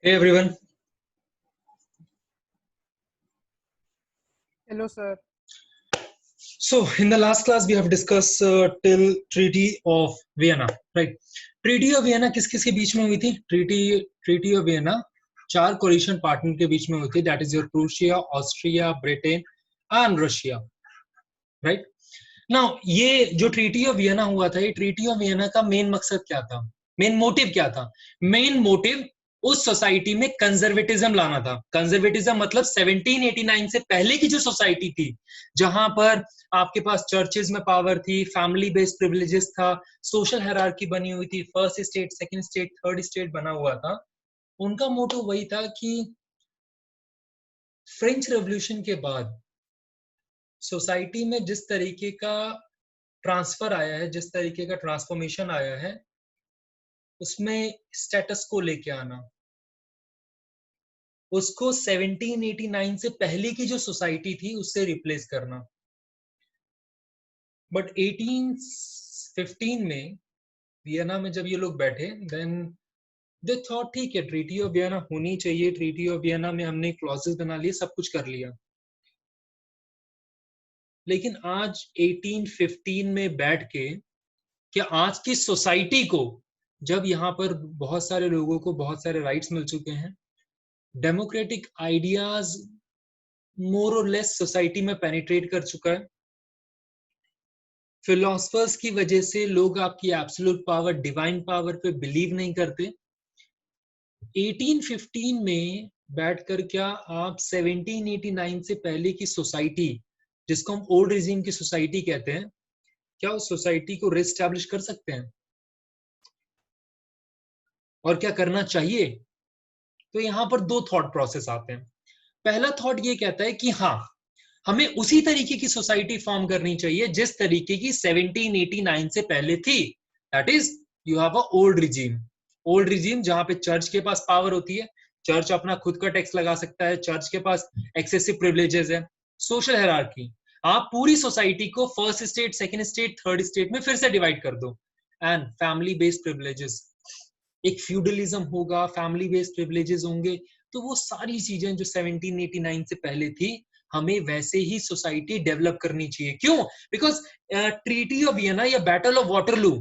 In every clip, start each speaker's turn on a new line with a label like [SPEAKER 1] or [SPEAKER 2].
[SPEAKER 1] Hey everyone.
[SPEAKER 2] Hello, sir.
[SPEAKER 1] So in the last class we have discussed till Treaty of Vienna, right? Treaty of Vienna किस किस के बीच में हुई थी? Treaty of Vienna चार collision partner के बीच में हुई थी. That is your Prussia, Austria, Britain and Russia, right? Now ये जो Treaty of Vienna हुआ था, ये Treaty of Vienna का मेन मकसद क्या था? मेन मोटिव क्या था? मेन मोटिव उस सोसाइटी में कंजर्वेटिज्म लाना था. कंजर्वेटिज्म मतलब 1789 से पहले की जो सोसाइटी थी, जहां पर आपके पास चर्चेज में पावर थी, फैमिली बेस्ड प्रिविलेजेस था, सोशल हायरार्की बनी हुई थी, first state, second state, third state बना हुआ था. उनका मोटिव वही था कि फ्रेंच रेवोल्यूशन के बाद सोसाइटी में जिस तरीके का ट्रांसफर आया है, जिस तरीके का ट्रांसफॉर्मेशन आया है, उसमें स्टेटस को लेके आना, उसको 1789 से पहले की जो सोसाइटी थी उससे रिप्लेस करना. बट 1815 में वियना में जब ये लोग बैठे, देन दे थॉट ठीक है, ट्रीटी ऑफ वियना होनी चाहिए. ट्रीटी ऑफ वियना में हमने क्लॉजेस बना लिए, सब कुछ कर लिया. लेकिन आज 1815 में बैठ के कि आज की सोसाइटी को, जब यहाँ पर बहुत सारे लोगों को बहुत सारे राइट्स मिल चुके हैं, डेमोक्रेटिक आइडियाज मोर और लेस सोसाइटी में पेनिट्रेट कर चुका है, फिलोसफर्स की वजह से लोग आपकी एब्सोल्यूट पावर, डिवाइन पावर पे बिलीव नहीं करते. 1815 में बैठकर क्या आप 1789 से पहले की सोसाइटी, जिसको हम ओल्ड रिजीम की सोसाइटी कहते हैं, क्या उस सोसाइटी को रिस्टैब्लिश कर सकते हैं? और क्या करना चाहिए? तो यहां पर दो थॉट प्रोसेस आते हैं. पहला थॉट ये कहता है कि हाँ, हमें उसी तरीके की सोसाइटी फॉर्म करनी चाहिए जिस तरीके की 1789 से पहले थी. That is you have a old regime. Old regime जहां पे चर्च के पास पावर होती है, चर्च अपना खुद का टैक्स लगा सकता है, चर्च के पास एक्सेसिव प्रिविलेजेस है, सोशल हायरार्की. आप पूरी सोसाइटी को first state, second state, third state में फिर से डिवाइड कर दो. एंड फैमिली बेस्ड प्रिविलेजेस, एक फ्यूडलिज्म होगा, फैमिली बेस्ड प्रिविलेजेस होंगे. तो वो सारी चीजें जो 1789 से पहले थी, हमें वैसे ही सोसाइटी डेवलप करनी चाहिए. क्यों? बिकॉज ट्रीटी ऑफ वियना या बैटल ऑफ वाटरलू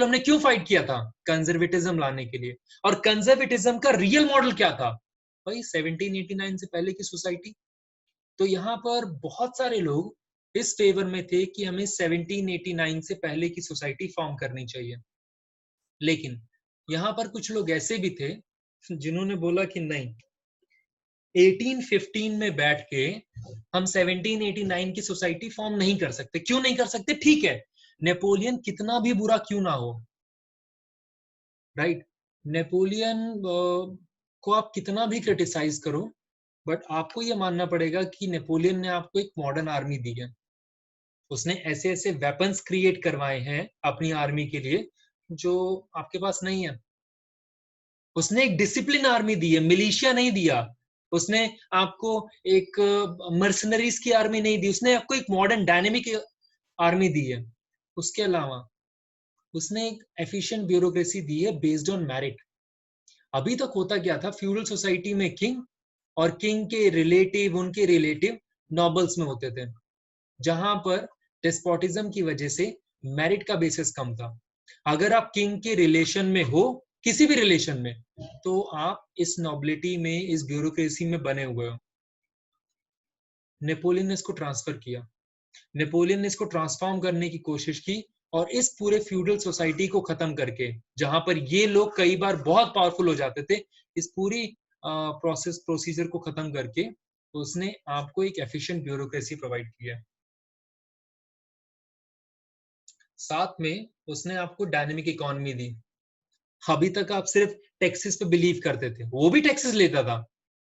[SPEAKER 1] हमने क्यों फाइट किया था? कंजर्वेटिज्म लाने के लिए. और कंजर्वेटिज्म का रियल मॉडल क्या था? भाई 1789 से पहले की सोसाइटी. तो यहाँ पर बहुत सारे लोग इस फेवर में थे कि हमें 1789 से पहले की सोसाइटी फॉर्म करनी चाहिए. लेकिन यहाँ पर कुछ लोग ऐसे भी थे जिन्होंने बोला कि नहीं, 1815 में बैठ के हम 1789 की सोसाइटी फॉर्म नहीं कर सकते. क्यों नहीं कर सकते? ठीक है, नेपोलियन कितना भी बुरा क्यों ना हो, राइट? नेपोलियन को आप कितना भी क्रिटिसाइज करो, बट आपको यह मानना पड़ेगा कि नेपोलियन ने आपको एक मॉडर्न आर्मी दी है. उसने ऐसे ऐसे वेपन्स क्रिएट करवाए हैं अपनी आर्मी के लिए जो आपके पास नहीं है. उसने एक डिसिप्लिन आर्मी दी है, मिलिशिया नहीं दिया. उसने आपको एक मर्सनरीज की आर्मी नहीं दी, उसने आपको एक मॉडर्न डायनेमिक आर्मी दी है. उसके अलावा उसने एक एफिशिएंट ब्यूरोक्रेसी दी है बेस्ड ऑन मेरिट. अभी तक होता क्या था, फ्यूडल सोसाइटी में किंग और किंग के रिलेटिव, उनके रिलेटिव नॉबल्स में होते थे, जहां पर डेस्पोटिज्म की वजह से मेरिट का बेसिस कम था. अगर आप किंग के रिलेशन में हो, किसी भी रिलेशन में, तो आप इस नॉबिलिटी में, इस ब्यूरोक्रेसी में बने हुए हो. नेपोलियन ने इसको ट्रांसफर किया. नेपोलियन ने इसको ट्रांसफॉर्म करने की कोशिश की और इस पूरे फ्यूडल सोसाइटी को खत्म करके, जहां पर ये लोग कई बार बहुत पावरफुल हो जाते थे, इस पूरी प्रोसीजर को खत्म करके उसने आपको एक एफिशिएंट ब्यूरोक्रेसी प्रोवाइड किया. साथ में उसने आपको डायनेमिक इकोनॉमी दी. अभी तक आप सिर्फ टैक्सेस पे बिलीव करते थे, वो भी टैक्सेस लेता था,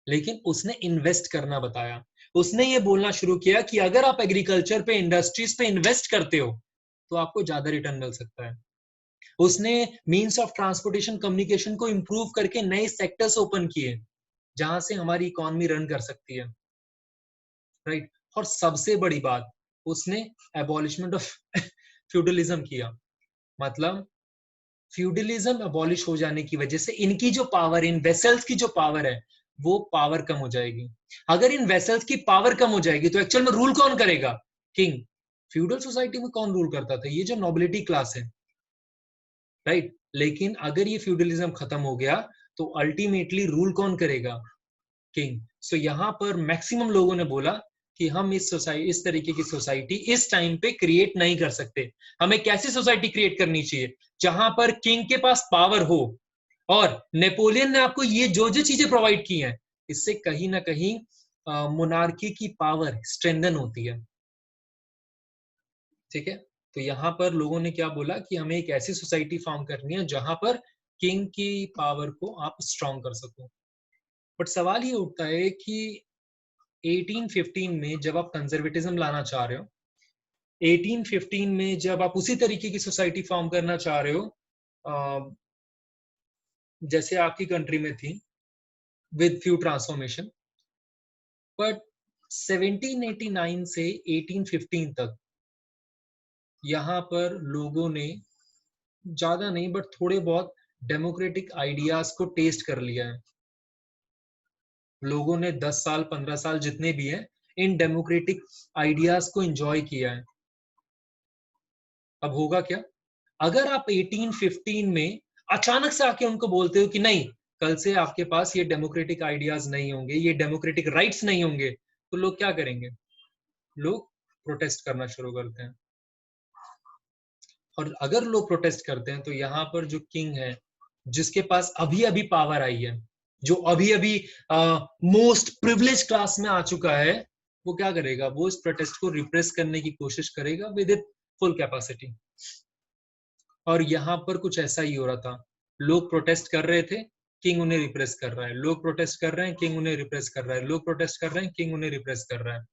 [SPEAKER 1] लेकिन उसने इन्वेस्ट करना बताया. उसने ये बोलना शुरू किया कि अगर आप एग्रीकल्चर पे, इंडस्ट्रीज पे इन्वेस्ट करते हो तो आपको ज्यादा रिटर्न मिल सकता है. उसने मीन्स ऑफ ट्रांसपोर्टेशन, कम्युनिकेशन को इंप्रूव करके नए सेक्टर्स ओपन किए जहां से हमारी इकोनॉमी रन कर सकती है, राइट? और सबसे बड़ी बात, उसने एबॉलिशमेंट ऑफ फ्यूडलिज्म किया. मतलब फ्यूडलिज्म अबॉलिश हो जाने की वजह से इनकी जो पावर, इन वेसल्स की जो पावर है, वो पावर कम हो जाएगी। अगर इन वेसल्स की पावर कम हो जाएगी तो एक्चुअल में रूल कौन करेगा? किंग। फ्यूडल सोसाइटी में कौन रूल करता था? ये जो नोबिलिटी क्लास है, राइट। लेकिन अगर ये फ्यूडलिज्म खत्म हो गया तो अल्टीमेटली रूल कौन करेगा? किंग। सो यहां पर मैक्सिमम लोगों ने बोला कि हम इस तरीके की सोसाइटी इस टाइम पे क्रिएट नहीं कर सकते। हमें कैसी सोसाइटी क्रिएट करनी चाहिए? जहां पर किंग के पास पावर हो, और नेपोलियन ने आपको ये जो जो चीजें प्रोवाइड की हैं, इससे कहीं ना कहीं मोनार्की की पावर स्ट्रेंथन होती है। ठीक है, तो यहां पर लोगों ने क्या बोला कि हमें एक ऐसी सोसाइटी फॉर्म करनी है जहां पर किंग की पावर को आप स्ट्रॉन्ग कर सको। बट सवाल ये उठता है कि 1815 में जब आप कंजर्वेटिज्म लाना चाह रहे हो, 1815 में जब आप उसी तरीके की सोसाइटी फॉर्म करना चाह रहे हो जैसे आपकी कंट्री में थी, विद फ्यू ट्रांसफॉर्मेशन, बट 1789 से 1815 तक यहाँ पर लोगों ने ज्यादा नहीं बट थोड़े बहुत डेमोक्रेटिक आइडियाज को टेस्ट कर लिया है। लोगों ने 10 साल 15 साल जितने भी हैं, इन डेमोक्रेटिक आइडियाज को एंजॉय किया है। अब होगा क्या? अगर आप 1815 में अचानक से आके उनको बोलते हो कि नहीं, कल से आपके पास ये डेमोक्रेटिक आइडियाज नहीं होंगे, ये डेमोक्रेटिक राइट्स नहीं होंगे, तो लोग क्या करेंगे? लोग प्रोटेस्ट करना शुरू करते हैं। और अगर लोग प्रोटेस्ट करते हैं तो यहाँ पर जो किंग है, जिसके पास अभी अभी पावर आई है, जो अभी अभी मोस्ट प्रिविलेज क्लास में आ चुका है, वो क्या करेगा? वो इस प्रोटेस्ट को रिप्रेस करने की कोशिश करेगा विद इट फुल कैपेसिटी। और यहाँ पर कुछ ऐसा ही हो रहा था। लोग प्रोटेस्ट कर रहे थे, किंग उन्हें रिप्रेस कर रहा है। लोग प्रोटेस्ट कर रहे हैं, किंग उन्हें रिप्रेस कर रहा है। लोग प्रोटेस्ट कर रहे हैं, किंग उन्हें रिप्रेस कर रहा है।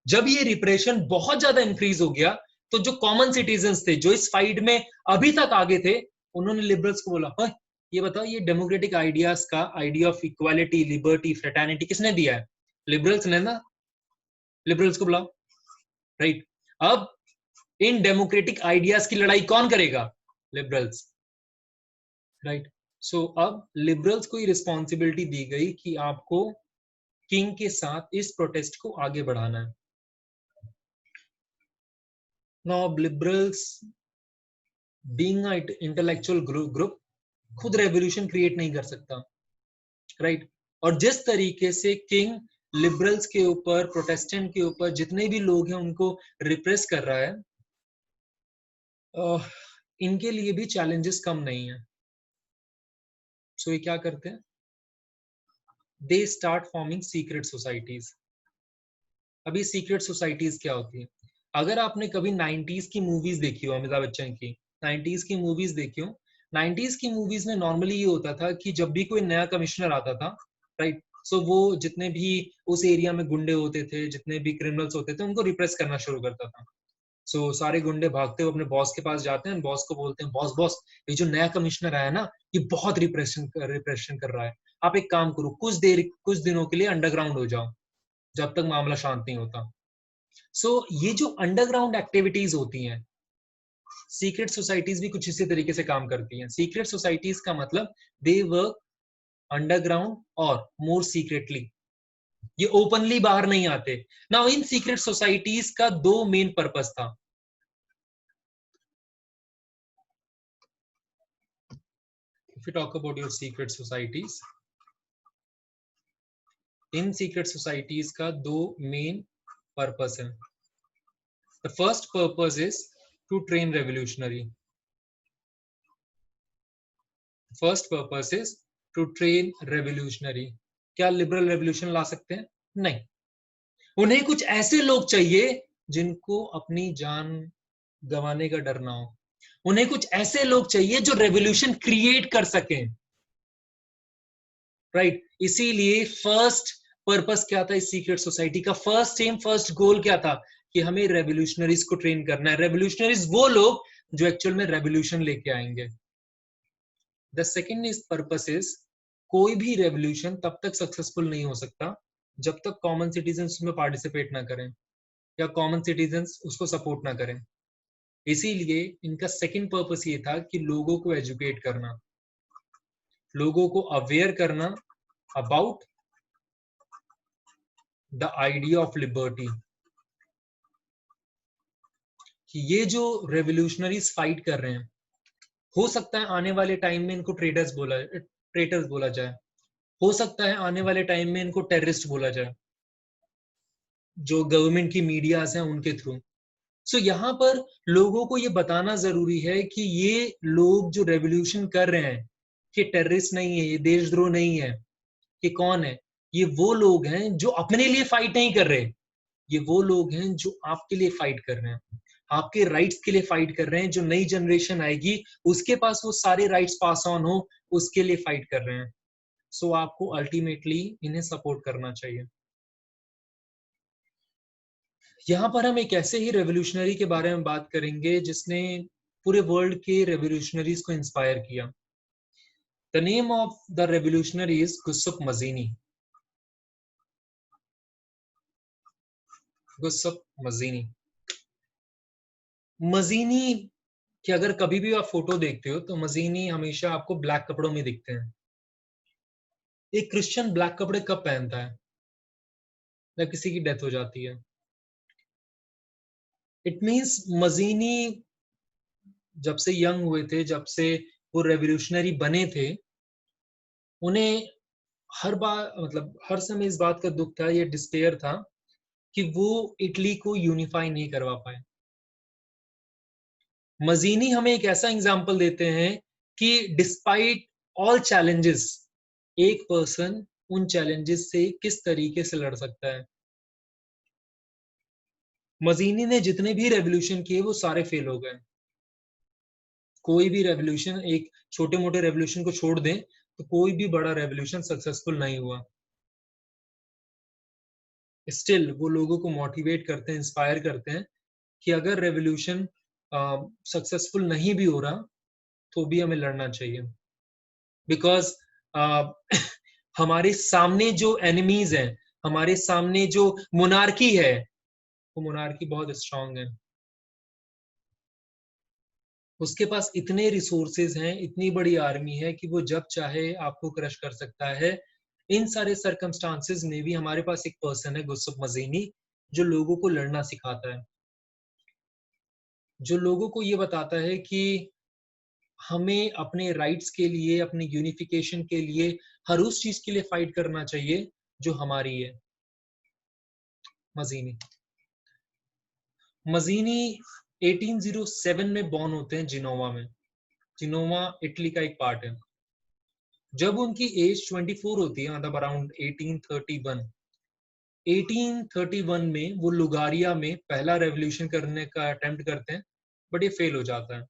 [SPEAKER 1] जब ये रिप्रेशन बहुत ज्यादा इंक्रीज हो गया तो जो कॉमन सिटीजन्स थे, जो इस फाइट में अभी तक आगे थे, उन्होंने लिबरल्स को बोला, हाँ, ये बताओ, ये डेमोक्रेटिक आइडियाज का idea of equality, liberty, fraternity किसने दिया है? लिबरल्स ने ना। लिबरल्स को बुलाओ, राइट। अब इन डेमोक्रेटिक आइडियाज की लड़ाई कौन करेगा? Liberals, right. सो अब लिबरल्स को ये रिस्पॉन्सिबिलिटी दी गई कि आपको किंग के साथ इस प्रोटेस्ट को आगे बढ़ाना है। Now liberals being an intellectual group खुद रेवोल्यूशन क्रिएट नहीं कर सकता, राइट। और जिस तरीके से किंग लिबरल्स के ऊपर, प्रोटेस्टेंट के ऊपर जितने भी लोग हैं उनको रिप्रेस कर रहा है, इनके लिए भी चैलेंजेस कम नहीं है। सो ये क्या करते हैं? They start forming secret societies. अभी सीक्रेट सोसाइटीज क्या होती है? अगर आपने कभी 90s की मूवीज देखी हो, अमिताभ बच्चन की 90s की मूवीज देखी हो, 90s की मूवीज में नॉर्मली ये होता था कि जब भी कोई नया कमिश्नर आता था, राइट, सो वो जितने भी उस एरिया में गुंडे होते थे, जितने भी क्रिमिनल्स होते थे, उनको रिप्रेस करना शुरू करता था। सो सारे गुंडे भागते हुए अपने बॉस के पास जाते हैं, बॉस को बोलते हैं, बॉस बॉस, ये जो नया कमिश्नर आया ना, ये बहुत रिप्रेशन कर रहा है। आप एक काम करो, कुछ दिनों के लिए अंडरग्राउंड हो जाओ, जब तक मामला शांत नहीं होता। सो ये जो अंडरग्राउंड एक्टिविटीज होती हैं, सीक्रेट सोसाइटीज भी कुछ इसी तरीके से काम करती हैं। सीक्रेट सोसाइटीज का मतलब दे वर्क अंडरग्राउंड और मोर सीक्रेटली, ये ओपनली बाहर नहीं आते। नाउ इन सीक्रेट सोसाइटीज का दो मेन पर्पस था। If you talk about your secret societies, इन सीक्रेट सोसाइटीज का दो मेन पर्पस है। The first purpose is to train revolutionary. First purpose is to train revolutionary. क्या लिबरल रेवोल्यूशन ला सकते हैं? नहीं। उन्हें कुछ ऐसे लोग चाहिए जिनको अपनी जान गंवाने का डर ना हो। उन्हें कुछ ऐसे लोग चाहिए जो रेवोल्यूशन क्रिएट कर सकें, राइट। इसीलिए फर्स्ट पर्पस क्या था इस सीक्रेट सोसाइटी का? फर्स्ट एम, फर्स्ट गोल क्या था? कि हमें रेवोल्यूशनरीज को ट्रेन करना है। रेवोल्यूशनरीज वो लोग जो एक्चुअल में रेवोल्यूशन लेके आएंगे। The second is purpose is, कोई भी रेवोल्यूशन तब तक सक्सेसफुल नहीं हो सकता जब तक कॉमन सिटीजन उसमें पार्टिसिपेट ना करें या कॉमन सिटीजन उसको सपोर्ट ना करें। इसीलिए इनका सेकंड पर्पस ये था कि लोगों को एजुकेट करना, लोगों को अवेयर करना about the idea of liberty, कि ये जो रेवोल्यूशनरीज फाइट कर रहे हैं, हो सकता है आने वाले टाइम में इनको ट्रेटर्स बोला जाए, हो सकता है आने वाले टाइम में इनको टेररिस्ट बोला जाए, जो गवर्नमेंट की मीडियाज हैं उनके थ्रू। सो यहाँ पर लोगों को ये बताना जरूरी है कि ये लोग जो रेवोल्यूशन कर रहे हैं, कि टेररिस्ट नहीं है, ये देशद्रोह नहीं है, कि कौन है, ये वो लोग हैं जो अपने लिए फाइट नहीं कर रहे, ये वो लोग हैं जो आपके लिए फाइट कर रहे हैं, आपके राइट्स के लिए फाइट कर रहे हैं, जो नई जनरेशन आएगी उसके पास वो सारे राइट्स पास ऑन हो, उसके लिए फाइट कर रहे हैं। सो आपको अल्टीमेटली इन्हें सपोर्ट करना चाहिए। यहाँ पर हम एक ऐसे ही रेवोल्यूशनरी के बारे में बात करेंगे जिसने पूरे वर्ल्ड के रेवोल्यूशनरीज को इंस्पायर किया। The name of the revolutionary is Giuseppe Mazzini. Giuseppe Mazzini, Mazzini कि अगर कभी भी आप फोटो देखते हो तो मजीनी हमेशा आपको ब्लैक कपड़ों में दिखते हैं। एक क्रिश्चियन ब्लैक कपड़े कब पहनता है? जब किसी की डेथ हो जाती है। इट मींस मजीनी जब से यंग हुए थे, जब से वो रेवोल्यूशनरी बने थे, उन्हें हर बार मतलब हर समय इस बात का दुख था, ये डिस्पेयर था कि वो इटली को यूनिफाई नहीं करवा पाए। मजीनी हमें एक ऐसा एग्जाम्पल देते हैं कि डिस्पाइट ऑल चैलेंजेस, एक पर्सन उन चैलेंजेस से किस तरीके से लड़ सकता है। मजीनी ने जितने भी रेवोल्यूशन किए वो सारे फेल हो गए। कोई भी रेवोल्यूशन, एक छोटे मोटे रेवोल्यूशन को छोड़ दें तो कोई भी बड़ा रेवोल्यूशन सक्सेसफुल नहीं हुआ। स्टिल वो लोगों को मोटिवेट करते हैं, इंस्पायर करते हैं कि अगर रेवोल्यूशन सक्सेसफुल नहीं भी हो रहा तो भी हमें लड़ना चाहिए, बिकॉज हमारे सामने जो एनिमीज हैं, हमारे सामने जो मोनार्की है, वो मोनार्की बहुत स्ट्रांग है, उसके पास इतने रिसोर्सेज हैं, इतनी बड़ी आर्मी है कि वो जब चाहे आपको क्रश कर सकता है। इन सारे सरकमस्टांसेस में भी हमारे पास एक पर्सन है गुस्सुफ मजीनी, जो लोगों को लड़ना सिखाता है, जो लोगों को ये बताता है कि हमें अपने राइट्स के लिए, अपने यूनिफिकेशन के लिए, हर उस चीज के लिए फाइट करना चाहिए जो हमारी है। मजीनी मजीनी 1807 में बॉर्न होते हैं जिनोवा में। जिनोवा इटली का एक पार्ट है। जब उनकी एज 24 होती है, मतलब अराउंड 1831 में वो लुगारिया में पहला रेवोल्यूशन करने का अटेम्प्ट करते हैं, बट ये फेल हो जाता है।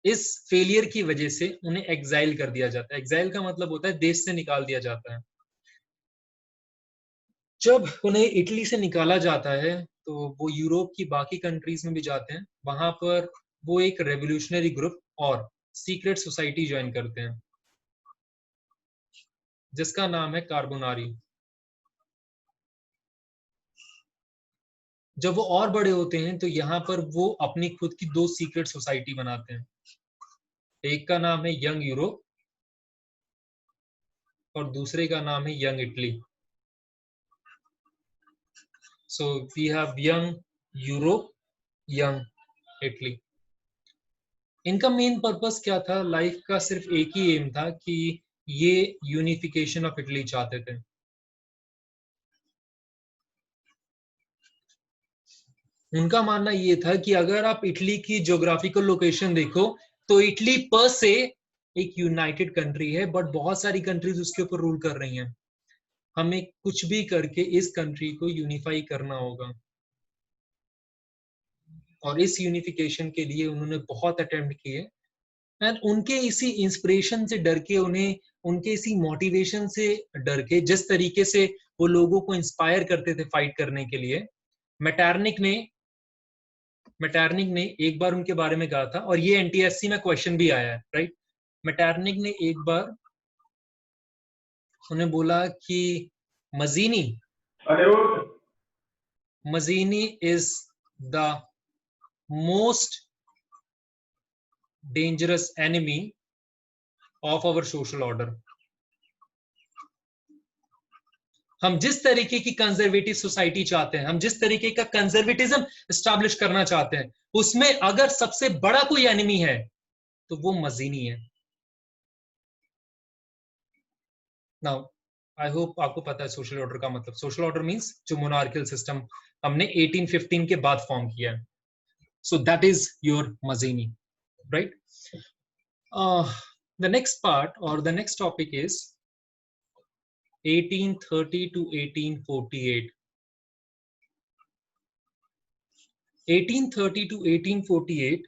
[SPEAKER 1] इस फेलियर की वजह से उन्हें एग्जाइल कर दिया जाता है। एग्जाइल का मतलब होता है देश से निकाल दिया जाता है। जब उन्हें इटली से निकाला जाता है तो वो यूरोप की बाकी कंट्रीज में भी जाते हैं। वहां पर वो एक रेवोल्यूशनरी ग्रुप और सीक्रेट सोसाइटी ज्वाइन करते हैं जिसका नाम है कार्बोनारी। जब वो और बड़े होते हैं तो यहाँ पर वो अपनी खुद की दो सीक्रेट सोसाइटी बनाते हैं। एक का नाम है यंग यूरोप और दूसरे का नाम है young Italy. So we have young Europe, young Italy. इनका मेन पर्पस क्या था? लाइफ का सिर्फ एक ही एम था कि ये यूनिफिकेशन ऑफ इटली चाहते थे। उनका मानना ये था कि अगर आप इटली की ज्योग्राफिकल लोकेशन देखो तो इटली पर से एक यूनाइटेड कंट्री है, बट बहुत सारी कंट्रीज उसके ऊपर रूल कर रही हैं। हमें कुछ भी करके इस कंट्री को यूनिफाई करना होगा, और इस यूनिफिकेशन के लिए उन्होंने बहुत अटेम्प्ट किए। एंड उनके इसी इंस्पिरेशन से डर के, उन्हें उनके इसी मोटिवेशन से डर के, जिस तरीके से वो लोगों को इंस्पायर करते थे फाइट करने के लिए, मैटरनिक ने एक बार उनके बारे में कहा था, और ये एनटीएससी में क्वेश्चन भी आया है, राइट। मैटरनिक ने एक बार उन्हें बोला कि मजीनी मजीनी is the most dangerous enemy of our social order. हम जिस तरीके की कंजर्वेटिव सोसाइटी चाहते हैं, हम जिस तरीके का कंजर्वेटिज्म एस्टैब्लिश करना चाहते हैं, उसमें अगर सबसे बड़ा कोई एनिमी है तो वो मजीनी है. नाउ आई होप आपको पता है सोशल ऑर्डर का मतलब. सोशल ऑर्डर मींस जो मोनार्कियल सिस्टम हमने 1815 के बाद फॉर्म किया है. So that is your मजीनी, right? The next part or the next topic is 1830 to 1848. 1830 to 1848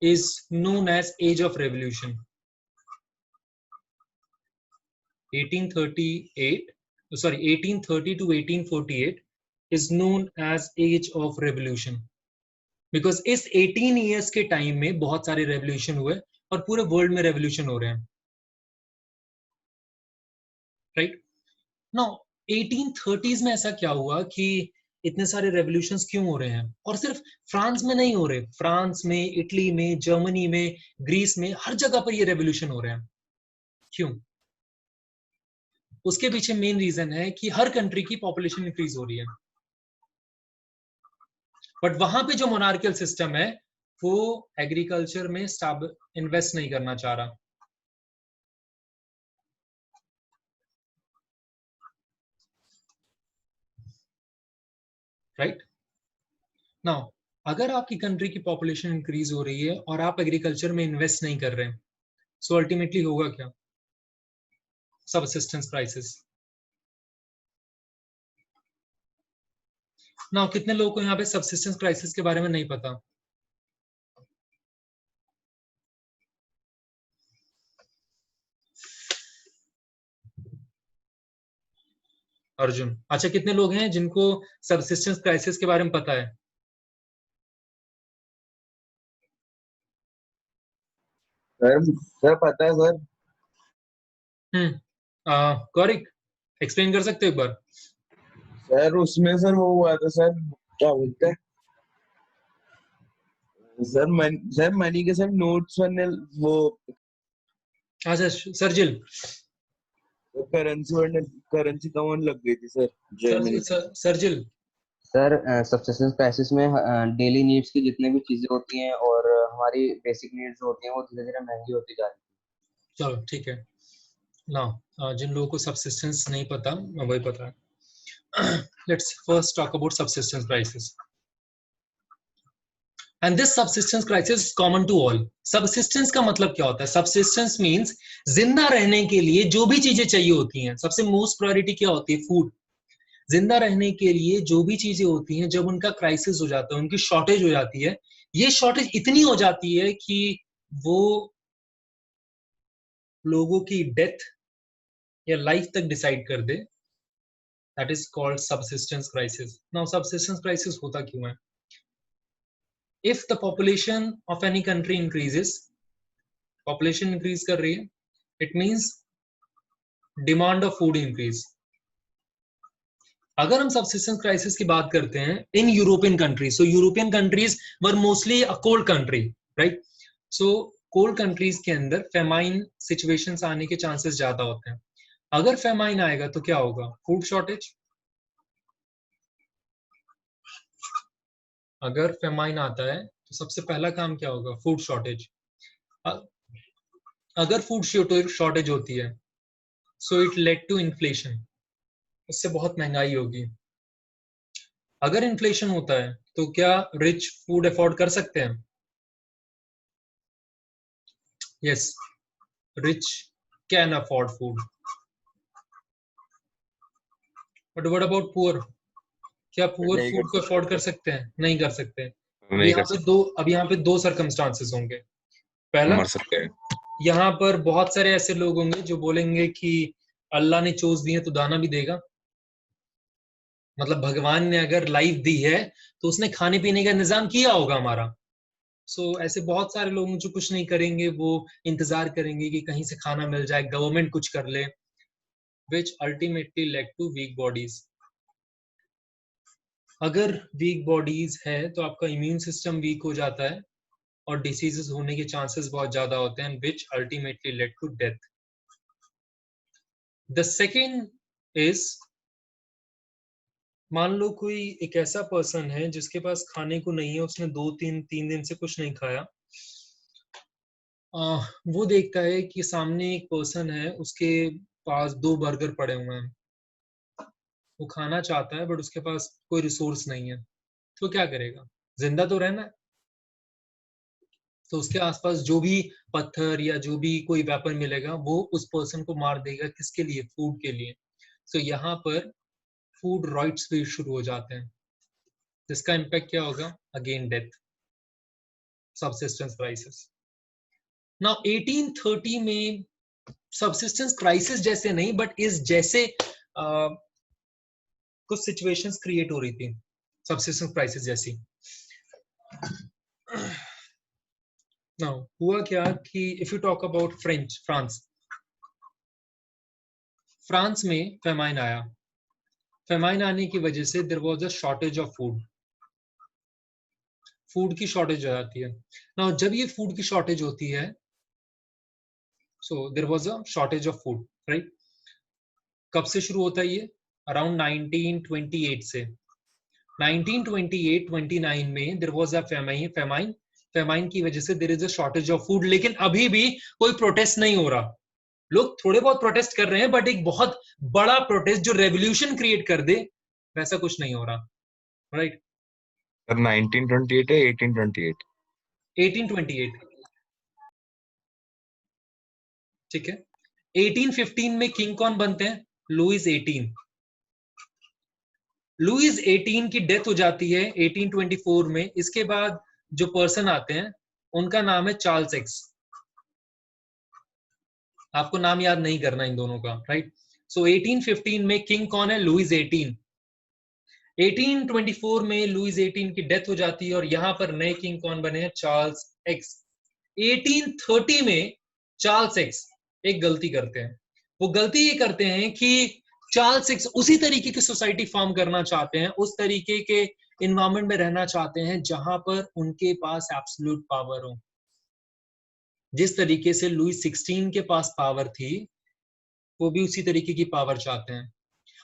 [SPEAKER 1] is known as Age of Revolution. 1830 to 1848 is known as Age of Revolution because इस 18 years के time में बहुत सारे revolution हुए और पूरे world में revolution हो रहे हैं, राइट? नाउ 1830s में ऐसा क्या हुआ कि इतने सारे रेवोल्यूशंस क्यों हो रहे हैं? और सिर्फ फ्रांस में नहीं हो रहे, फ्रांस में, इटली में, जर्मनी में, ग्रीस में, हर जगह पर ये रेवोल्यूशन हो रहे हैं. क्यों? उसके पीछे मेन रीजन है कि हर कंट्री की पॉपुलेशन इंक्रीज हो रही है, बट वहां पे जो मोनार्कियल सिस्टम है वो एग्रीकल्चर में इन्वेस्ट नहीं करना चाह रहा. राइट? नाउ अगर आपकी कंट्री की पॉपुलेशन इंक्रीज हो रही है और आप एग्रीकल्चर में इन्वेस्ट नहीं कर रहे, सो अल्टीमेटली होगा क्या? Subsistence crisis. नाउ कितने लोगों को यहाँ पे सबसिस्टेंस क्राइसिस के बारे में नहीं पता? अर्जुन. अच्छा, कितने लोग हैं जिनको सबसिस्टेंस क्राइसिस के बारे में पता है?
[SPEAKER 2] सर पता है सर.
[SPEAKER 1] गौरिक, एक्सप्लेन कर सकते हो एक बार?
[SPEAKER 2] सर उसमें सर वो हुआ था सर, क्या बोलते हैं सर मनी के सर नोट्स बनने वो.
[SPEAKER 1] अच्छा सरजिल,
[SPEAKER 2] करेंसी कम होने लग गई थी सर जर्मनी.
[SPEAKER 1] सरजिल
[SPEAKER 3] सर सबसिस्टेंस क्राइसिस में डेली नीड्स की जितने भी चीजें होती हैं और हमारी बेसिक नीड्स होती हैं वो धीरे धीरे महंगी होती जा रही है.
[SPEAKER 1] चलो ठीक है. नाउ जिन लोगों को सबसिस्टेंस नहीं पता, वही पता है. Let's first talk about subsistence crisis. And this subsistence crisis is common to all. Subsistence का मतलब क्या होता है? सबसिस्टेंस मींस जिंदा रहने के लिए जो भी चीजें चाहिए होती हैं. सबसे मोस्ट प्रायोरिटी क्या होती है? फूड. जिंदा रहने के लिए जो भी चीजें होती हैं, जब उनका क्राइसिस हो जाता है, उनकी शॉर्टेज हो जाती है, ये शॉर्टेज इतनी हो जाती है कि वो लोगों की डेथ या लाइफ तक डिसाइड कर दे. That is called subsistence crisis. Now subsistence crisis होता क्यों है? If the population of any country increases, population increase कर रही है, it means demand of food increase. अगर हम सबसिस्टेंस क्राइसिस की बात करते हैं in European countries, so European countries were mostly a cold country, right? So cold countries के अंदर फेमाइन सिचुएशंस आने के चांसेस ज्यादा होते हैं. अगर फेमाइन आएगा तो क्या होगा? Food shortage. अगर फेमाइन आता है तो सबसे पहला काम क्या होगा? Food shortage. अगर फूड शॉर्टेज होती है, so it led to inflation. उससे बहुत महंगाई होगी. अगर इन्फ्लेशन होता है तो क्या रिच फूड अफोर्ड कर सकते हैं? Yes, rich can afford food. But what about poor? क्या पुअर फूड को अफोर्ड कर सकते हैं? नहीं कर सकते. अब यहाँ पे दो सर्कमस्टांसेस होंगे. पहला,
[SPEAKER 4] मर सकते हैं.
[SPEAKER 1] यहाँ पर बहुत सारे ऐसे लोग होंगे जो बोलेंगे कि अल्लाह ने चोज दिए तो दाना भी देगा. मतलब भगवान ने अगर लाइफ दी है तो उसने खाने पीने का इंतजाम किया होगा हमारा. सो ऐसे बहुत सारे लोग जो कुछ नहीं करेंगे, वो इंतजार करेंगे कि कहीं से खाना मिल जाए, गवर्नमेंट कुछ कर ले, which ultimately led to weak bodies. अगर वीक बॉडीज है तो आपका इम्यून सिस्टम वीक हो जाता है और डिसीजेस होने के चांसेस बहुत ज्यादा होते हैं, which ultimately led to death. The second is, मान लो कोई एक ऐसा पर्सन है जिसके पास खाने को नहीं है, उसने 2-3 दिन से कुछ नहीं खाया। वो देखता है कि सामने एक पर्सन है, उसके पास 2 बर्गर पड़े हुए हैं, वो खाना चाहता है बट उसके पास कोई रिसोर्स नहीं है, तो क्या करेगा? जिंदा तो रहना है, तो उसके आसपास जो भी पत्थर या जो भी कोई वेपन मिलेगा वो उस पर्सन को मार देगा। किसके लिए? फूड के लिए। सो यहाँ पर फूड राइट्स भी शुरू हो जाते हैं, जिसका इम्पैक्ट क्या होगा? Again death, subsistence crisis. Now 1830 में सबसिस्टेंस क्राइसिस जैसे नहीं, बट इस जैसे कुछ सिचुएशंस क्रिएट हो रही थी सबसिस्टेंस क्राइसिस जैसी। नाउ हुआ क्या कि if you talk about France में फेमाइन आया। फेमाइन आने की वजह से there was a shortage of food की शॉर्टेज हो जाती है। नाउ जब ये फूड की शॉर्टेज होती है, so there was a shortage of food, right? कब से शुरू होता है ये? अराउंड 1928 से। 1928-29 में देयर वाज अ फेमाइन की वजह से there is a shortage of food. लेकिन अभी भी कोई प्रोटेस्ट नहीं हो रहा। लोग थोड़े बहुत प्रोटेस्ट कर रहे हैं, बट एक बहुत बड़ा प्रोटेस्ट जो रेवोल्यूशन क्रिएट कर दे, वैसा कुछ नहीं हो रहा, राइट?
[SPEAKER 2] सर 1928 है 1828?
[SPEAKER 1] 1828, ठीक है। 1815 में किंग कौन बनते हैं? लुइस 18। लुइस 18 की डेथ हो जाती है 1824 में। इसके बाद जो पर्सन आते हैं उनका नाम है चार्ल्स एक्स। आपको नाम याद नहीं करना इन दोनों का, राइट? सो 1815 में किंग कौन है? लुइस 18। 1824 में लुइस 18 की डेथ हो जाती है और यहां पर नए किंग कौन बने हैं? Charles x. 1830 में चार्ल्स एक्स एक गलती करते हैं। वो गलती ये करते हैं कि चार्ल्स एक्स उसी तरीके की सोसाइटी फॉर्म करना चाहते हैं, उस तरीके के इन्वायरमेंट में रहना चाहते हैं जहां पर उनके पास एब्सोल्यूट पावर हो। जिस तरीके से लुइस 16 के पास पावर थी, वो भी उसी तरीके की पावर चाहते हैं।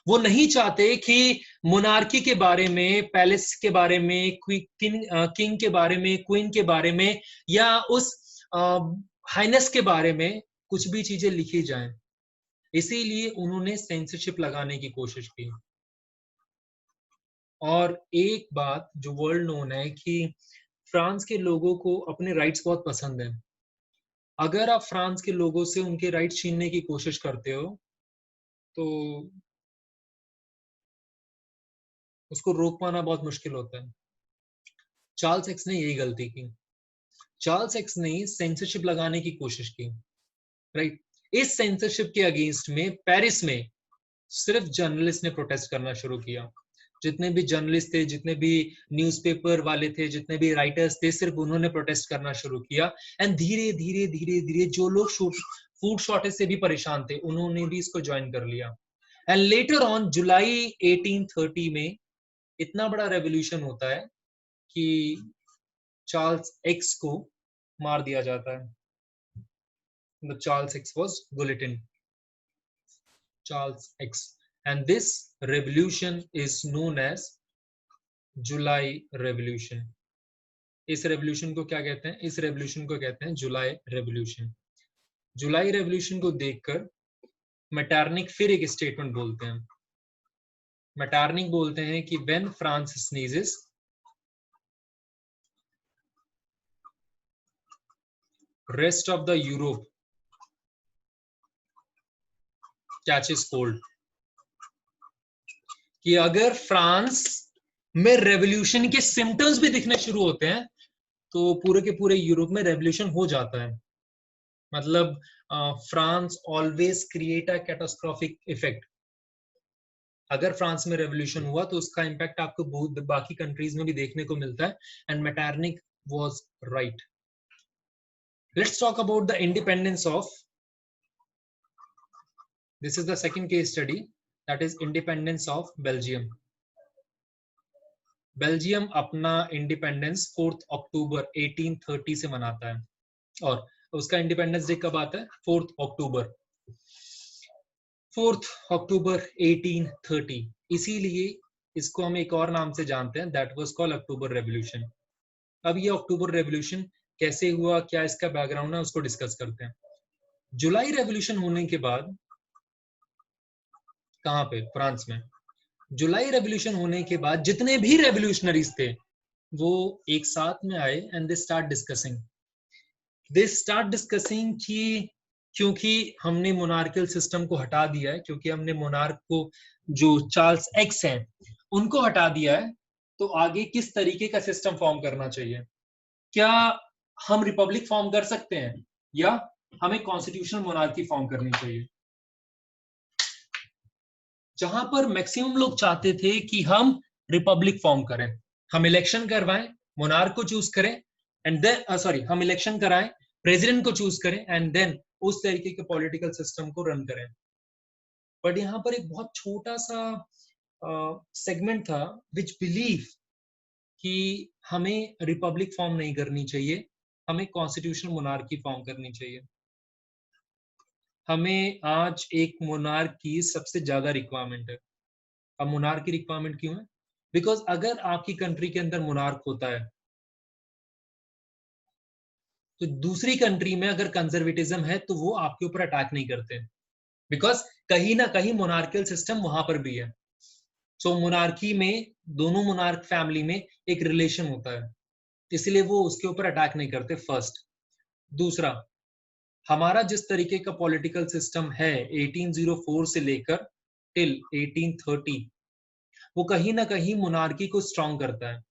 [SPEAKER 1] वो नहीं चाहते कि मोनार्की के बारे में, पैलेस के बारे में, किंग के बारे में, क्वीन के बारे में या उस हाइनेस के बारे में कुछ भी चीजें लिखी जाएं। इसीलिए उन्होंने सेंसरशिप लगाने की कोशिश की। और एक बात जो वर्ल्ड नोन है कि फ्रांस के लोगों को अपने राइट्स बहुत पसंद है। अगर आप फ्रांस के लोगों से उनके राइट्स छीनने की कोशिश करते हो तो उसको रोक पाना बहुत मुश्किल होता है। चार्ल्स एक्स ने यही गलती की। चार्ल्स एक्स ने सेंसरशिप लगाने की कोशिश की, राइट? इस सेंसरशिप के अगेंस्ट में पेरिस में सिर्फ जर्नलिस्ट ने प्रोटेस्ट करना शुरू किया। जितने भी जर्नलिस्ट थे, जितने भी न्यूज़पेपर वाले थे, जितने भी राइटर्स थे, सिर्फ उन्होंने प्रोटेस्ट करना शुरू किया। एंड धीरे धीरे धीरे धीरे जो लोग फूड शॉर्टेज से भी परेशान थे, उन्होंने भी इसको ज्वाइन कर लिया। एंड लेटर ऑन जुलाई 1830 में इतना बड़ा रेवोल्यूशन होता है कि चार्ल्स एक्स को मार दिया जाता है। The Charles X was guillotine. Charles X. And this revolution is known as July revolution. इस रेवोल्यूशन को क्या कहते हैं? इस रेवोल्यूशन को कहते हैं जुलाई रेवोल्यूशन। जुलाई रेवोल्यूशन को देखकर मैटरनिक फिर एक स्टेटमेंट बोलते हैं। मैटरनिक बोलते हैं कि when France sneezes, rest of the Europe catches cold. कि अगर फ्रांस में रेवोल्यूशन के सिम्टम्स भी दिखने शुरू होते हैं तो पूरे के पूरे यूरोप में रेवोल्यूशन हो जाता है। मतलब France always create a catastrophic effect. अगर फ्रांस में रेवोल्यूशन हुआ तो उसका इंपैक्ट आपको बहुत बाकी कंट्रीज में भी देखने को मिलता है। And Metternich was right. Let's talk about the independence of, this is the second case study, that is independence of Belgium. Belgium अपना इंडिपेंडेंस 4 अक्टूबर 1830 से मनाता है, और उसका इंडिपेंडेंस डे कब आता है? 4 अक्टूबर 4 अक्टूबर 1830। इसीलिए इसको हम एक और नाम से जानते हैं, that was called October revolution. अब ये अक्टूबर रेवोल्यूशन कैसे हुआ, क्या इसका बैकग्राउंड है, उसको डिस्कस करते हैं। जुलाई रेवोल्यूशन होने के बाद, कहां पे? फ्रांस में। जुलाई रेवोल्यूशन होने के बाद जितने भी रेवोल्यूशनरीज थे वो एक साथ में आए एंड दे स्टार्ट डिस्कसिंग कि क्योंकि हमने मोनार्कल सिस्टम को हटा दिया है, क्योंकि हमने मोनार्क को, जो चार्ल्स एक्स हैं, उनको हटा दिया है, तो आगे किस तरीके का सिस्टम फॉर्म करना चाहिए? क्या हम रिपब्लिक फॉर्म कर सकते हैं या हमें कॉन्स्टिट्यूशनल मोनार्की फॉर्म करनी चाहिए? जहां पर मैक्सिमम लोग चाहते थे कि हम रिपब्लिक फॉर्म करें, हम इलेक्शन करवाएं, मोनार्क को चूज करें, एंड देन हम इलेक्शन कराएं, प्रेसिडेंट को चूज करें, एंड देन उस तरीके के पॉलिटिकल सिस्टम को रन करें। बट यहाँ पर एक बहुत छोटा सा सेगमेंट था विच बिलीव कि हमें रिपब्लिक फॉर्म नहीं करनी चाहिए, हमें कॉन्स्टिट्यूशनल मोनार्की फॉर्म करनी चाहिए। हमें आज एक मोनार्क की सबसे ज्यादा रिक्वायरमेंट है। अब मोनार्क की रिक्वायरमेंट क्यों है? बिकॉज अगर आपकी कंट्री के अंदर मोनार्क होता है तो दूसरी कंट्री में अगर कंजर्वेटिज्म है तो वो आपके ऊपर अटैक नहीं करते, बिकॉज कहीं ना कहीं मोनार्कल सिस्टम वहां पर भी है। सो मोनार्की में दोनों मोनार्क फैमिली में एक रिलेशन होता है, इसलिए वो उसके ऊपर अटैक नहीं करते, फर्स्ट। दूसरा, हमारा जिस तरीके का पॉलिटिकल सिस्टम है 1804 से लेकर टिल 1830, वो कहीं ना कहीं मोनार्की को स्ट्रांग करता है।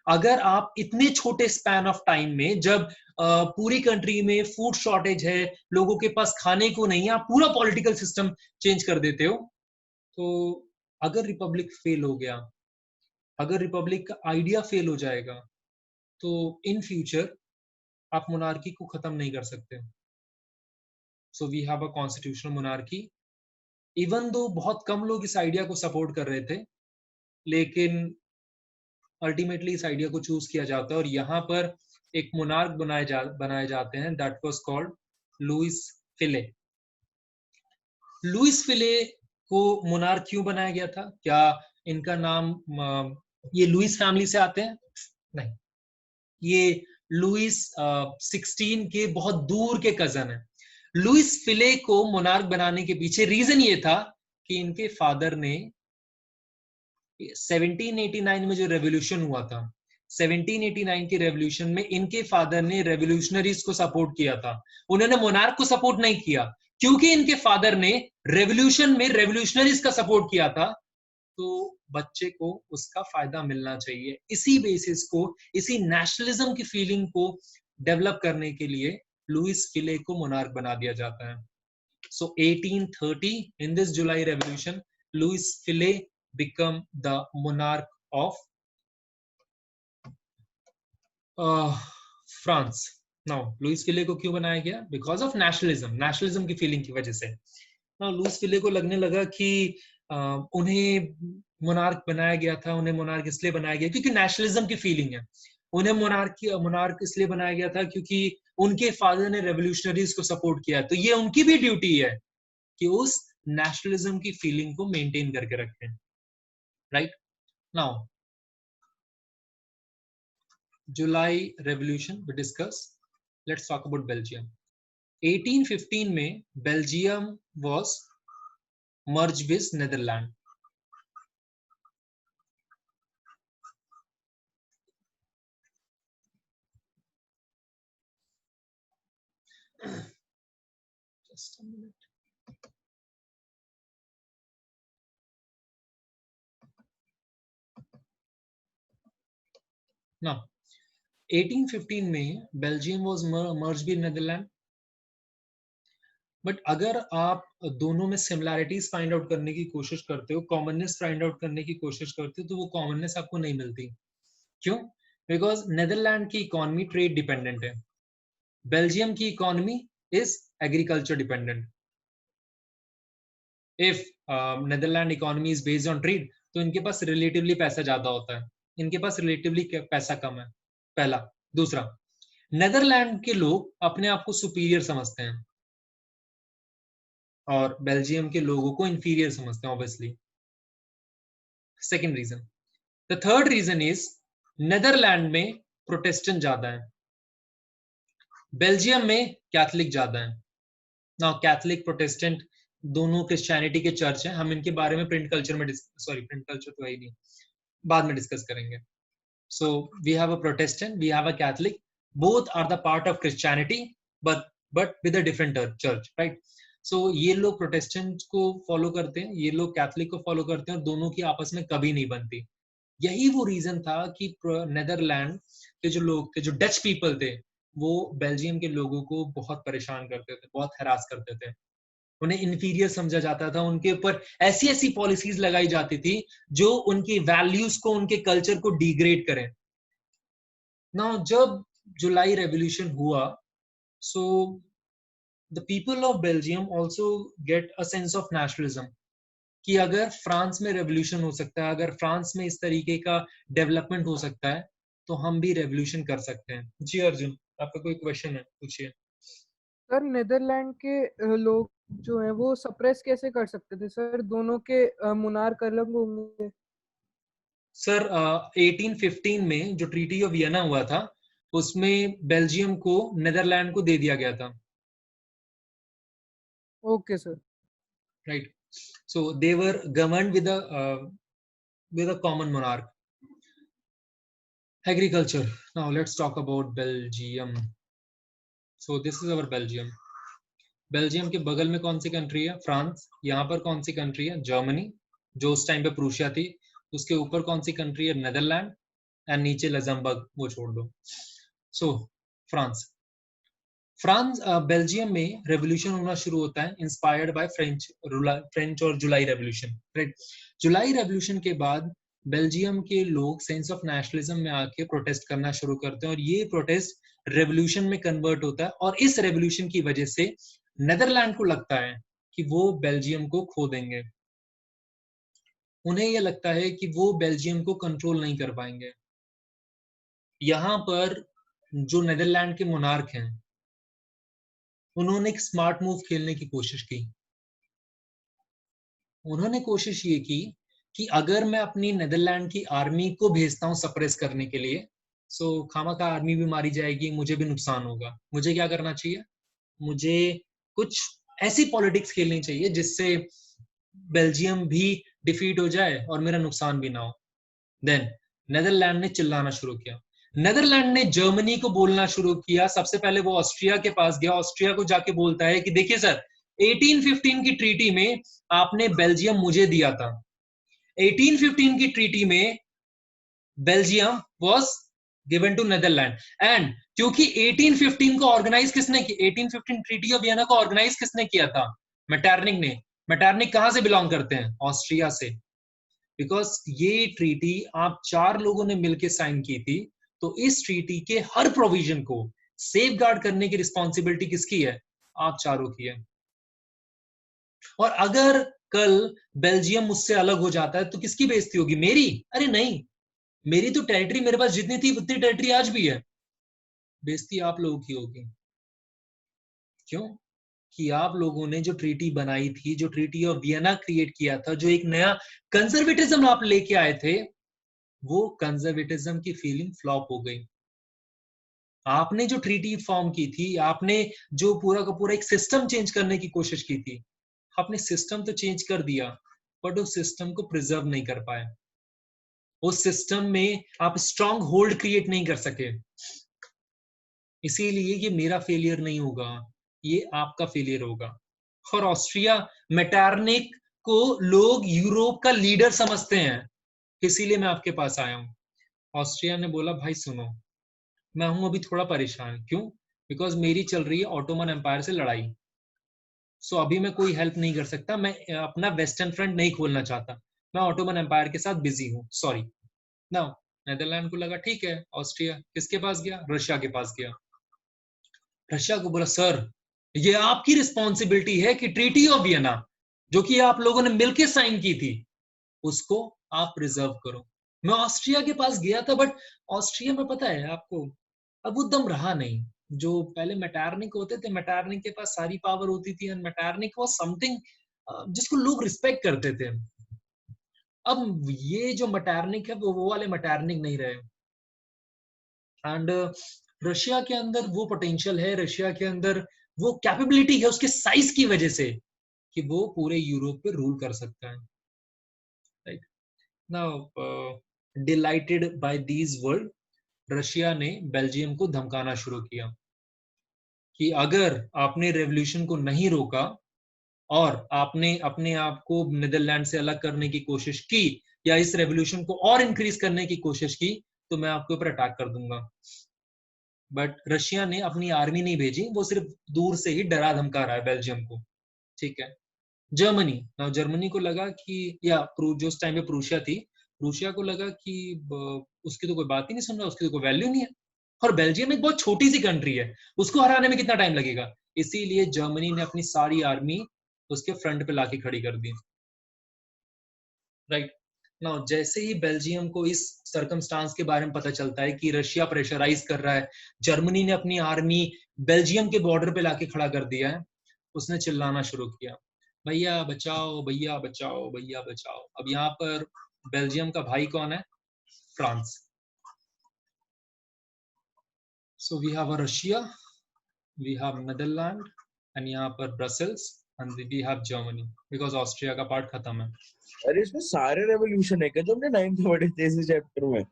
[SPEAKER 1] अगर आप इतने छोटे स्पैन ऑफ टाइम में, जब पूरी कंट्री में फूड शॉर्टेज है, लोगों के पास खाने को नहीं है, आप पूरा पॉलिटिकल सिस्टम चेंज कर देते हो, तो अगर रिपब्लिक फेल हो गया, अगर रिपब्लिक का आइडिया फेल हो जाएगा, तो इन फ्यूचर आप मोनार्की को खत्म नहीं कर सकते। So we have a constitutional monarchy. Even though बहुत कम लोग इस आइडिया को सपोर्ट कर रहे थे, लेकिन अल्टीमेटली इस आइडिया को चूज किया जाता है, और यहाँ पर एक मोनार्क बनाए जाते हैं, that was called Louis Philippe. Louis Philippe को मोनार्क क्यों बनाया गया था? क्या इनका नाम ये लुइस फैमिली से आते हैं? नहीं, ये लुइस 16 के बहुत दूर के कजन है। लुइस फिले को मोनार्क बनाने के पीछे रीजन ये था कि इनके फादर ने 1789 में जो रेवोल्यूशन हुआ था, 1789 के रेवोल्यूशन में इनके फादर ने रेवोल्यूशनरीज को सपोर्ट किया था, उन्होंने मोनार्क को सपोर्ट नहीं किया। क्योंकि इनके फादर ने रेवोल्यूशन में रेवोल्यूशनरीज का सपोर्ट किया था, तो बच्चे को उसका फायदा मिलना चाहिए। इसी बेसिस को, इसी नेशनलिज्म की फीलिंग को डेवलप करने के लिए लुइस फिले को मोनार्क बना दिया जाता है। So 1830, in this July Revolution, Louis Philippe become the monarch of France. Now, Louis Philippe को क्यों बनाया गया? Because of nationalism, nationalism की फीलिंग की वजह से। Now, लुइस फिले को लगने लगा कि उन्हें मोनार्क बनाया गया था, उन्हें मोनार्क इसलिए बनाया गया क्योंकि नेशनलिज्म की फीलिंग है। उन्हें मोनार्क इसलिए बनाया गया था क्योंकि उनके फादर ने रेवोल्यूशनरीज को सपोर्ट किया, तो ये उनकी भी ड्यूटी है कि उस नेशनलिज्म की फीलिंग को मेंटेन करके रखें। Right now, July revolution we discuss. Let's talk about Belgium. 1815 में Belgium was merge with Netherland. Just a minute. Now, 1815 में Belgium was merge with Netherland. But अगर आप दोनों में सिमिलैरिटीज फाइंड आउट करने की कोशिश करते हो, कॉमननेस फाइंड आउट करने की कोशिश करते हो, तो वो कॉमननेस आपको नहीं मिलती। क्यों? बिकॉज नेदरलैंड की इकोनॉमी ट्रेड डिपेंडेंट है, बेल्जियम की economy is agriculture dependent. If Netherland economy is based on trade, तो इनके पास रिलेटिवली पैसा ज्यादा होता है, इनके पास रिलेटिवली पैसा कम है, पहला। दूसरा, नेदरलैंड के लोग अपने आप को सुपीरियर समझते हैं और बेल्जियम के लोगों को इंफीरियर समझते हैं obviously. Second reason. The third reason is Netherland में प्रोटेस्टेंट ज्यादा है, बेल्जियम में कैथलिक ज्यादा है। नाउ कैथलिक प्रोटेस्टेंट दोनों क्रिश्चियनिटी के चर्च हैं, हम इनके बारे में प्रिंट कल्चर में प्रिंट कल्चर तो है ही नहीं, बाद में डिस्कस करेंगे। So we have a Protestant, we have a Catholic, both are the part of Christianity but with a different church, right. So ये लोग प्रोटेस्टेंट को फॉलो करते हैं, ये लोग कैथलिक को फॉलो करते हैं, और दोनों की आपस में कभी नहीं बनती। यही वो रीजन था कि नेदरलैंड के जो लोग थे, जो डच पीपल थे, वो बेल्जियम के लोगों को बहुत परेशान करते थे, बहुत हरास करते थे, उन्हें इंफीरियर समझा जाता था, उनके ऊपर ऐसी ऐसी पॉलिसीज लगाई जाती थी जो उनकी वैल्यूज को, उनके कल्चर को डिग्रेड करें। नाउ जब जुलाई रेवोल्यूशन हुआ, so the people of Belgium also get a sense of nationalism कि अगर फ्रांस में रेवोल्यूशन हो सकता है, अगर फ्रांस में इस तरीके का डेवलपमेंट हो सकता है, तो हम भी रेवोल्यूशन कर सकते हैं। जी अर्जुन, आपका कोई क्वेश्चन है, पूछिए।
[SPEAKER 4] सर नेदरलैंड के लोग जो हैं वो सप्रेस कैसे कर सकते थे सर? दोनों के मुनार्क अलग होंगे।
[SPEAKER 1] सर 1815 में जो ट्रीटी ऑफ वियना हुआ था, उसमें बेल्जियम को नेदरलैंड को दे दिया गया था।
[SPEAKER 4] Okay sir.
[SPEAKER 1] Right, so they were governed with a common monarch. Agriculture. Now let's talk about Belgium. So this is our Belgium. Belgium के बगल में कौन सी कंट्री है? फ्रांस। यहाँ पर कौन सी कंट्री है? जर्मनी, जो उस टाइम पे प्रूशिया थी। उसके ऊपर कौन सी कंट्री है? नेदरलैंड। एंड नीचे लग्जमबर्ग, वो छोड़ दो। सो फ्रांस। बेल्जियम में रेवोल्यूशन होना शुरू होता है इंस्पायर्ड बाय फ्रेंच और जुलाई रेवोल्यूशन, राइट। जुलाई रेवोल्यूशन के बाद बेल्जियम के लोग सेंस ऑफ नेशनलिज्म में आके प्रोटेस्ट करना शुरू करते हैं, और ये प्रोटेस्ट रेवोल्यूशन में कन्वर्ट होता है, और इस रेवोल्यूशन की वजह से नेदरलैंड को लगता है कि वो बेल्जियम को खो देंगे। उन्हें यह लगता है कि वो बेल्जियम को कंट्रोल नहीं कर पाएंगे। यहां पर जो नेदरलैंड के मोनार्क हैं, उन्होंने एक स्मार्ट मूव खेलने की कोशिश की। उन्होंने कोशिश ये की कि अगर मैं अपनी नेदरलैंड की आर्मी को भेजता हूं सप्रेस करने के लिए, सो खामखा आर्मी भी मारी जाएगी, मुझे भी नुकसान होगा। मुझे क्या करना चाहिए? मुझे कुछ ऐसी पॉलिटिक्स खेलनी चाहिए जिससे बेल्जियम भी डिफीट हो जाए और मेरा नुकसान भी ना हो। देन नेदरलैंड ने चिल्लाना शुरू किया। नेदरलैंड ने जर्मनी को बोलना शुरू किया। सबसे पहले वो ऑस्ट्रिया के पास गया, ऑस्ट्रिया को जाके बोलता है कि देखिए सर, 1815 की ट्रीटी में आपने बेल्जियम मुझे दिया था। 1815 की ट्रीटी में Belgium was given to Netherland, and क्योंकि 1815 को ऑर्गेनाइज किसने किया? 1815 ट्रीटी ऑफ वियना को ऑर्गेनाइज किसने किया था? मेटरनिक ने। मेटरनिक कहां से बिलोंग करते हैं? ऑस्ट्रिया से। बिकॉज ये ट्रीटी आप 4 लोगों ने मिलकर साइन की थी, तो इस ट्रीटी के हर प्रोविजन को सेफगार्ड करने की रिस्पॉन्सिबिलिटी किसकी है? आप चारों की है। और अगर कल बेल्जियम मुझसे अलग हो जाता है तो किसकी बेइज्जती होगी? मेरी? अरे नहीं, मेरी तो टेरिटरी मेरे पास जितनी थी उतनी टेरिटरी आज भी है। बेइज्जती आप लोगों की होगी। क्यों? कि आप लोगों ने जो ट्रीटी बनाई थी, जो ट्रीटी ऑफ वियना क्रिएट किया था, जो एक नया कंजर्वेटिज्म आप लेके आए थे, वो कंजर्वेटिज्म की फीलिंग फ्लॉप हो गई। आपने जो ट्रीटी फॉर्म की थी, आपने जो पूरा का पूरा एक सिस्टम चेंज करने की कोशिश की थी, आपने सिस्टम तो चेंज कर दिया, बट उस सिस्टम को प्रिजर्व नहीं कर पाए। उस सिस्टम में आप स्ट्रॉन्ग होल्ड क्रिएट नहीं कर सके। इसीलिए ये मेरा फेलियर नहीं होगा, ये आपका फेलियर होगा। और ऑस्ट्रिया, मेटरनिक को लोग यूरोप का लीडर समझते हैं, इसीलिए मैं आपके पास आया हूं। ऑस्ट्रिया ने बोला भाई सुनो, मैं हूं अभी थोड़ा परेशान। क्यों? बिकॉज मेरी चल रही है ऑटोमन एम्पायर से लड़ाई। सो अभी मैं कोई हेल्प नहीं कर सकता, मैं अपना वेस्टर्न फ्रंट नहीं खोलना चाहता, मैं ऑटोमन एम्पायर के साथ बिजी हूँ, सॉरी। नाउ नेदरलैंड को लगा ठीक है, ऑस्ट्रिया किसके पास गया? रशिया के पास गया। रशिया को बोला सर, ये आपकी रिस्पॉन्सिबिलिटी है कि ट्रीटी ऑफ वियना जो कि आप लोगों ने मिलकर साइन की थी, उसको आप प्रिजर्व करो। मैं ऑस्ट्रिया के पास गया था, बट ऑस्ट्रिया में पता है आपको, अब वो दम रहा नहीं। जो पहले मैटरनिक होते थे, मैटरनिक के पास सारी पावर होती थी, एंड मैटरनिक वाज समथिंग जिसको लोग रिस्पेक्ट करते थे। अब ये जो मैटरनिक है वो वाले मैटरनिक नहीं रहे। एंड रशिया के अंदर वो पोटेंशियल है, रशिया के अंदर वो कैपेबिलिटी है उसके साइज की वजह से कि वो पूरे यूरोप पे रूल कर सकता है। Right now delighted by these word, Russia ने बेल्जियम को धमकाना शुरू किया कि अगर आपने रेवोल्यूशन को नहीं रोका और आपने अपने आप को नीदरलैंड से अलग करने की कोशिश की या इस रेवोल्यूशन को और इंक्रीज करने की कोशिश की, तो मैं आपके ऊपर अटैक कर दूंगा। बट रशिया ने अपनी आर्मी नहीं भेजी, वो सिर्फ दूर से ही डरा धमका रहा है बेल्जियम को। ठीक है, जर्मनी, जर्मनी को लगा कि, या जो उस टाइम पे प्रूशिया थी, प्रूशिया को लगा कि उसकी तो कोई बात ही नहीं सुन रहा, उसकी तो कोई वैल्यू नहीं है, और बेल्जियम एक बहुत छोटी सी कंट्री है, उसको हराने में कितना टाइम लगेगा। इसीलिए जर्मनी ने अपनी सारी आर्मी उसके फ्रंट पे लाके खड़ी कर दी। राइट नाउ जैसे ही बेल्जियम को इस सर्कमस्टांस के बारे में पता चलता है कि रशिया प्रेशराइज कर रहा है, जर्मनी ने अपनी आर्मी बेल्जियम के बॉर्डर पे लाके खड़ा कर दिया है, उसने चिल्लाना शुरू किया, भैया बचाओ, भैया बचाओ, भैया बचाओ। अब यहाँ पर बेल्जियम का भाई कौन है? France. So we have Russia, we have Netherland, and यहाँ पर Brussels, and we have Germany, because Austria का पार्ट खत्म है।
[SPEAKER 2] अरे इसमें सारे रेवोल्यूशन है क्या जो हमने 9th पढ़े थे इस चैप्टर में?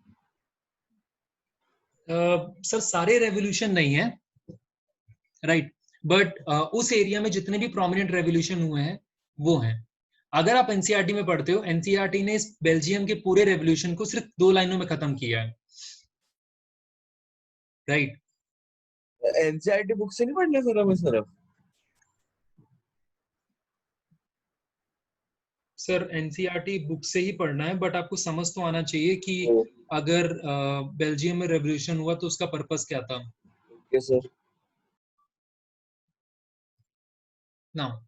[SPEAKER 1] सर सारे रेवोल्यूशन नहीं है, राइट, बट उस एरिया में जितने भी प्रोमिनेंट रेवोल्यूशन हुए हैं वो हैं। अगर आप एनसीईआरटी में पढ़ते हो, एनसीईआरटी ने इस बेल्जियम के पूरे रेवोल्यूशन को सिर्फ 2 लाइनों में खत्म किया है। राइट,
[SPEAKER 2] एनसीईआरटी बुक से नहीं पढ़ना सर हमें सिर्फ?
[SPEAKER 1] सर एनसीईआरटी बुक से ही पढ़ना है, बट आपको समझ तो आना चाहिए कि अगर बेल्जियम में रेवोल्यूशन हुआ तो उसका पर्पस क्या था।
[SPEAKER 2] Okay sir.
[SPEAKER 1] Now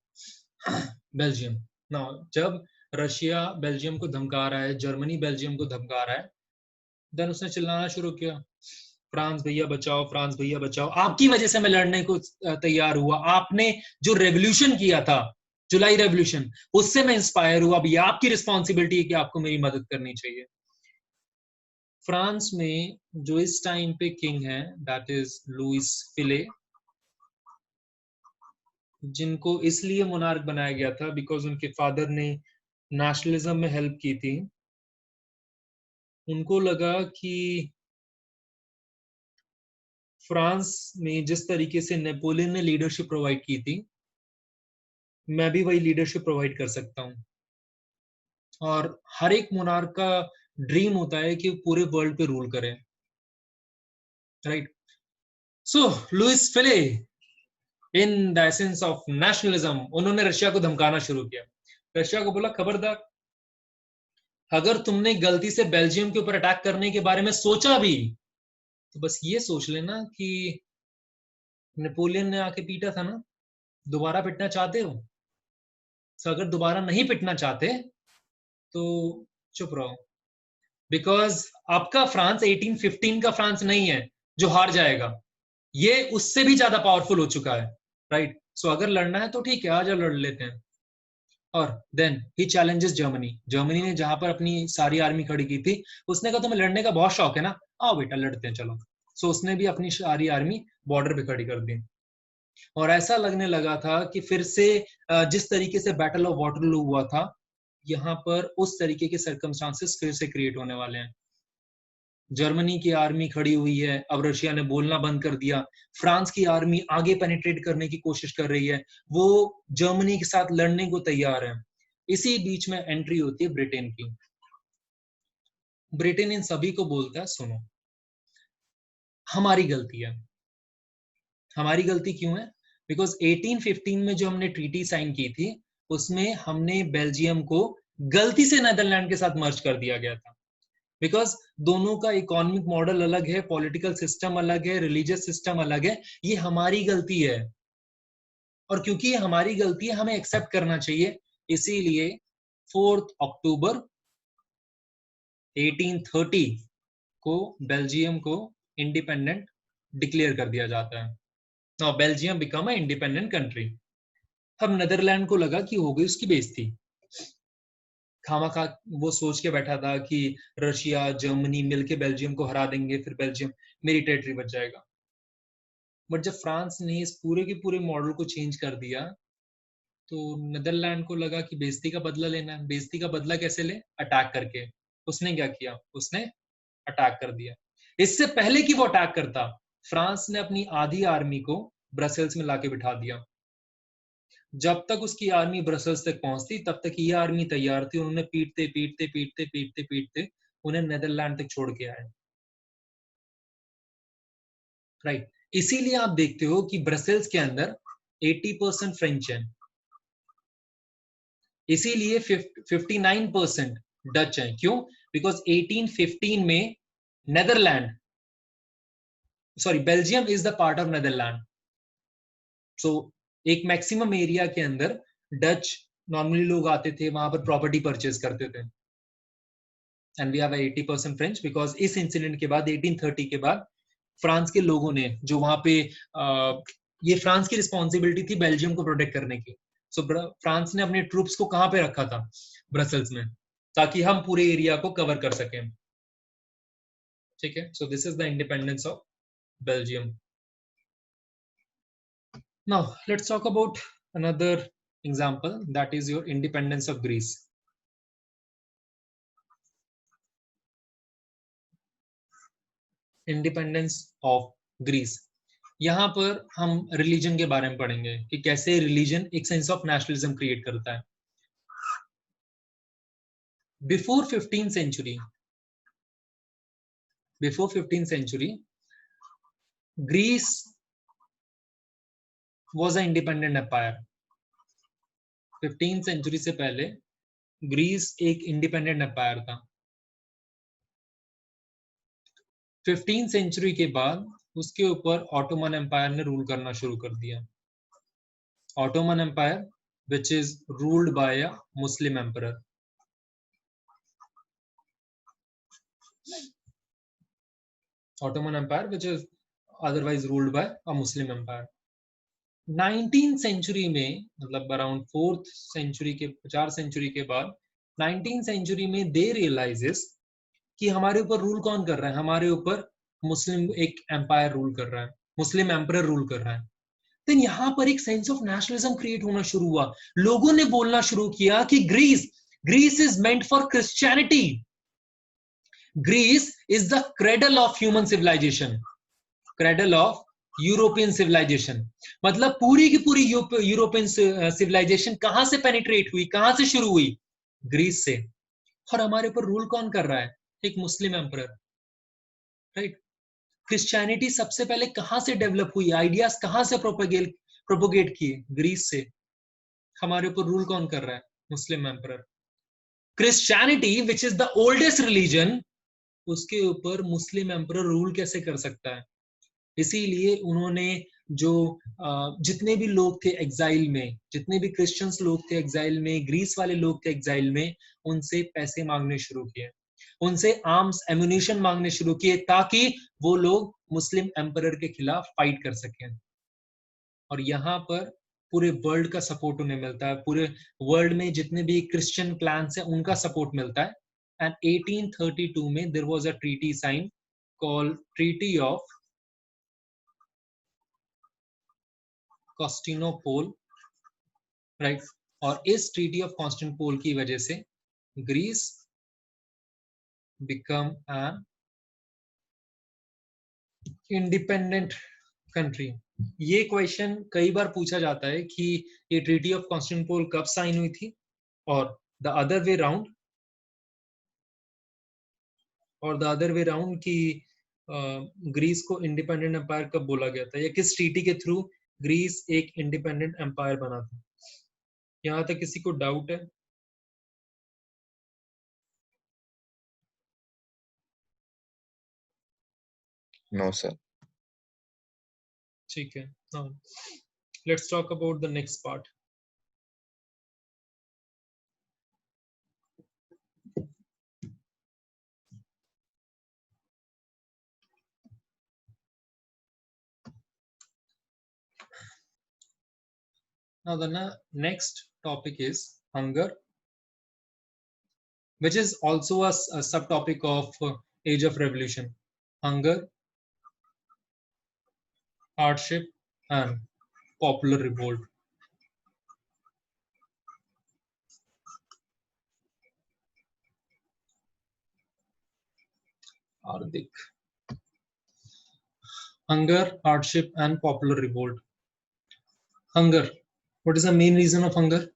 [SPEAKER 1] Belgium, now जब रशिया बेल्जियम को धमका रहा है, जर्मनी बेल्जियम को धमका रहा है, देन उसने चिल्लाना शुरू किया, फ्रांस भैया बचाओ, फ्रांस भैया बचाओ, आपकी वजह से मैं लड़ने को तैयार हुआ, आपने जो रेवोल्यूशन किया था, जुलाई रेवोल्यूशन, उससे मैं इंस्पायर हुआ, अब ये आपकी रिस्पॉन्सिबिलिटी है कि आपको मेरी मदद करनी चाहिए। फ्रांस में जो इस टाइम पे किंग है, दैट इज लुइस फिले, जिनको इसलिए मोनार्क बनाया गया था बिकॉज उनके फादर ने नेशनलिज्म में हेल्प की थी। उनको लगा कि फ्रांस में जिस तरीके से नेपोलियन ने लीडरशिप प्रोवाइड की थी, मैं भी वही लीडरशिप प्रोवाइड कर सकता हूँ। और हर एक मोनार्क का ड्रीम होता है कि पूरे वर्ल्ड पे रूल करे। Right, so Louis Philippe in the essence of nationalism, उन्होंने रशिया को धमकाना शुरू किया। रशिया को बोला, खबरदार, अगर तुमने गलती से बेल्जियम के ऊपर अटैक करने के बारे में सोचा भी, तो बस ये सोच लेना कि नेपोलियन ने आके पीटा था ना, दोबारा पिटना चाहते हो, तो अगर दोबारा नहीं पिटना चाहते तो चुप रहो, बिकॉज आपका फ्रांस 1815 का फ्रांस नहीं है जो हार जाएगा, ये उससे भी ज्यादा पावरफुल हो चुका है। राइट, सो अगर लड़ना है तो ठीक है, आज लड़ लेते हैं। और देन ही चैलेंजेस जर्मनी, जर्मनी ने जहां पर अपनी सारी आर्मी खड़ी की थी, उसने कहा तुम्हें लड़ने का बहुत शौक है ना, आओ बेटा लड़ते हैं चलो। सो उसने भी अपनी सारी आर्मी बॉर्डर पे खड़ी कर दी, और ऐसा लगने लगा था कि फिर से जिस तरीके से बैटल ऑफ वाटरलू हुआ था, यहाँ पर उस तरीके के सर्कमस्टांसेस फिर से क्रिएट होने वाले हैं। जर्मनी की आर्मी खड़ी हुई है, अब रशिया ने बोलना बंद कर दिया, फ्रांस की आर्मी आगे पेनिट्रेट करने की कोशिश कर रही है, वो जर्मनी के साथ लड़ने को तैयार है। इसी बीच में एंट्री होती है ब्रिटेन की। ब्रिटेन इन सभी को बोलता है, सुनो हमारी गलती है। हमारी गलती क्यों है? बिकॉज 1815 में जो हमने ट्रीटी साइन की थी, उसमें हमने बेल्जियम को गलती से नीदरलैंड के साथ मर्ज कर दिया गया था, बिकॉज दोनों का इकोनॉमिक मॉडल अलग है, पॉलिटिकल सिस्टम अलग है, रिलीजियस सिस्टम अलग है। ये हमारी गलती है, और क्योंकि ये हमारी गलती है हमें एक्सेप्ट करना चाहिए। इसीलिए 4 अक्टूबर 1830 को बेल्जियम को इंडिपेंडेंट डिक्लेयर कर दिया जाता है। Now Belgium become a independent country. अब नेदरलैंड को लगा कि हो गई उसकी बेइज्जती, खामखा वो सोच के बैठा था कि रशिया जर्मनी मिलके बेल्जियम को हरा देंगे, फिर बेल्जियम मेरी टेरिटरी बच जाएगा। बट जब फ्रांस ने इस पूरे के पूरे मॉडल को चेंज कर दिया तो नेदरलैंड को लगा कि बेइज्जती का बदला लेना है। बेइज्जती का बदला कैसे ले? अटैक करके। उसने क्या किया? उसने अटैक कर दिया। इससे पहले कि वो अटैक करता, फ्रांस ने अपनी आधी आर्मी को ब्रसेल्स में लाके बिठा दिया। जब तक उसकी आर्मी ब्रसेल्स तक पहुंचती तब तक ये आर्मी तैयार थी। उन्होंने पीटते पीटते पीटते पीटते पीटते उन्हें नेदरलैंड तक छोड़ के आए। राइट, इसीलिए आप देखते हो कि ब्रसेल्स के अंदर 80% फ्रेंच है, इसीलिए 59% डच है। क्यों? बिकॉज 1815 में Netherland, sorry, Belgium is the part of Netherland. So एक मैक्सिमम एरिया के अंदर डच नॉर्मली लोग आते थे, वहां पर प्रॉपर्टी परचेज करते थे। And we have 80% French because इस इंसिडेंट के बाद 1830 के बाद फ्रांस के लोगों ने जो वहां पे ये फ्रांस की रिस्पॉन्सिबिलिटी थी बेल्जियम को प्रोटेक्ट करने की। सो फ्रांस ने अपने ट्रूप्स को कहां पे रखा था? ब्रसेल्स में, ताकि हम पूरे एरिया को कवर कर सकें। ठीक है, so this is the independence of Belgium. Now let's talk about another example, that is your independence of Greece. Independence of Greece, यहां पर हम रिलीजन के बारे में पढ़ेंगे कि कैसे रिलीजन एक सेंस ऑफ नेशनलिज्म क्रिएट करता है। Before 15th century, Greece was an independent empire. 15th century से पहले ग्रीस एक इंडिपेंडेंट एम्पायर था। 15th century के बाद उसके ऊपर ऑटोमन एम्पायर ने रूल करना शुरू कर दिया। Ottoman empire which is ruled by a Muslim emperor. Ottoman Empire which is otherwise ruled by a Muslim empire. 19th century में, मतलब अराउंड 4th century के 4 सेंचुरी के बाद 19th century में they realizes कि हमारे ऊपर रूल कौन कर रहा है? हमारे ऊपर मुस्लिम एक एम्पायर रूल कर रहा है, मुस्लिम एम्परर रूल कर रहा है। देन यहाँ पर एक सेंस ऑफ नेशनलिज्म क्रिएट होना शुरू हुआ। लोगों ने बोलना शुरू किया कि Greece is meant for Christianity, Greece is the cradle of human civilization, cradle of European civilization. मतलब पूरी की पूरी यूरोपियन सिविलाइजेशन कहां से पेनिट्रेट हुई, कहां से शुरू हुई? ग्रीस से। और हमारे ऊपर रूल कौन कर रहा है? एक मुस्लिम एम्परर। राइट, क्रिश्चियनिटी सबसे पहले कहां से डेवलप हुई, आइडियाज कहां से प्रोपोगेट किए? ग्रीस से। हमारे ऊपर रूल कौन कर रहा है? Muslim emperor. Christianity which is the oldest religion, उसके ऊपर मुस्लिम एम्परर रूल कैसे कर सकता है? इसीलिए उन्होंने जो जितने भी लोग थे एग्जाइल में, जितने भी क्रिश्चियंस लोग थे एग्जाइल में, ग्रीस वाले लोग थे एग्जाइल में, उनसे पैसे मांगने शुरू किए, उनसे आर्म्स एम्यूनिशन मांगने शुरू किए, ताकि वो लोग मुस्लिम एम्परर के खिलाफ फाइट कर सकें। और यहाँ पर पूरे वर्ल्ड का सपोर्ट उन्हें मिलता है, पूरे वर्ल्ड में जितने भी क्रिश्चियन क्लैंस हैं उनका सपोर्ट मिलता है। एंड 1832 में there was a treaty sign called treaty of Constantinople, right. और इस ट्रीटी ऑफ कॉन्स्टेंटिनोपल की वजह से Greece become an independent country. ये क्वेश्चन कई बार पूछा जाता है कि ये ट्रीटी ऑफ कॉन्स्टेंटिनोपल कब साइन हुई थी, और द अदर वे राउंड कि ग्रीस को इंडिपेंडेंट एम्पायर कब बोला गया था, या किस ट्रीटी के थ्रू ग्रीस एक इंडिपेंडेंट एम्पायर बना था। यहां तक किसी को डाउट है?
[SPEAKER 2] No sir.
[SPEAKER 1] ठीक है, now let's talk about the next part. Now the next topic is hunger, which is also a subtopic of Age of Revolution. Hunger, hardship, and popular revolt. Hardik. Hunger, hardship, and popular revolt. Hunger. What is the main reason of hunger?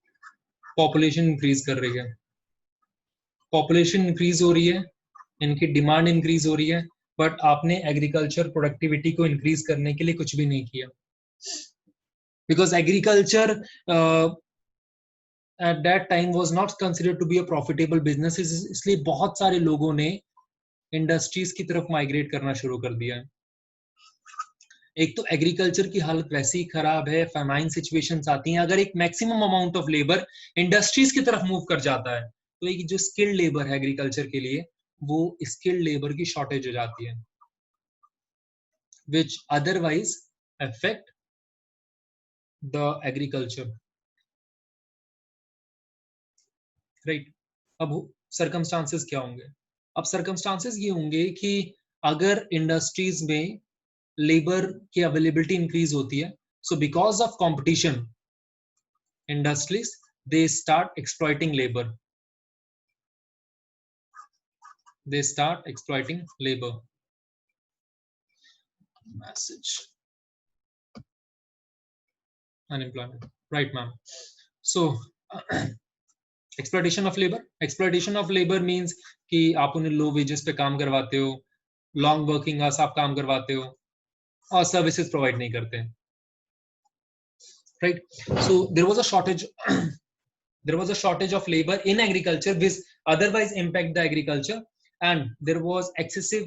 [SPEAKER 1] Population increase कर रही है. Population increase हो रही है, इनकी demand increase हो रही है, बट आपने एग्रीकल्चर प्रोडक्टिविटी को इंक्रीज करने के लिए कुछ भी नहीं किया. Because agriculture at that time was not considered to be a profitable business, इसलिए बहुत सारे लोगों ने इंडस्ट्रीज की तरफ माइग्रेट करना शुरू कर दिया है. एक तो एग्रीकल्चर की हालत वैसे ही खराब है, फेमाइन सिचुएशंस आती हैं. अगर एक maximum amount of labour industries की तरफ मूव कर जाता है तो एक जो स्किल्ड लेबर है एग्रीकल्चर के लिए, वो स्किल्ड लेबर की शॉर्टेज हो जाती है, which otherwise affect the agriculture, right? अब circumstances क्या होंगे? अब circumstances ये होंगे कि अगर इंडस्ट्रीज में लेबर की अवेलेबिलिटी इंक्रीज होती है, so because of competition industries they start exploiting labor, message unemployment, right ma'am? So exploitation of labor means कि आप उन्हें लो वेजेस पे काम करवाते हो, लॉन्ग वर्किंग आवर्स आप काम करवाते हो और सर्विसेज प्रोवाइड नहीं करते हैं, right? So there was a shortage of labor in agriculture which otherwise impact the agriculture, and there was excessive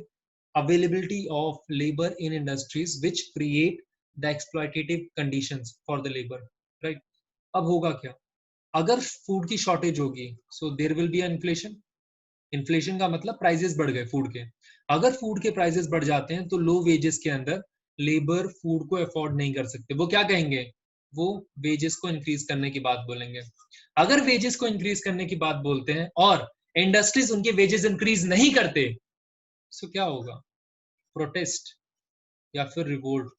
[SPEAKER 1] availability of labor in industries which create the exploitative conditions for the labor, right? अब होगा क्या? अगर food की shortage होगी, so there will be inflation. Inflation का मतलब prices बढ़ गए फूड के. अगर फूड के प्राइसेस बढ़ जाते हैं तो लो वेजेस के अंदर लेबर फूड को अफोर्ड नहीं कर सकते. वो क्या कहेंगे? वो वेजेस को इंक्रीज करने की बात बोलेंगे. अगर वेजेस को इंक्रीज करने की बात बोलते हैं और इंडस्ट्रीज उनके वेजेस इंक्रीज नहीं करते, तो क्या होगा? प्रोटेस्ट या फिर रिवोल्ट.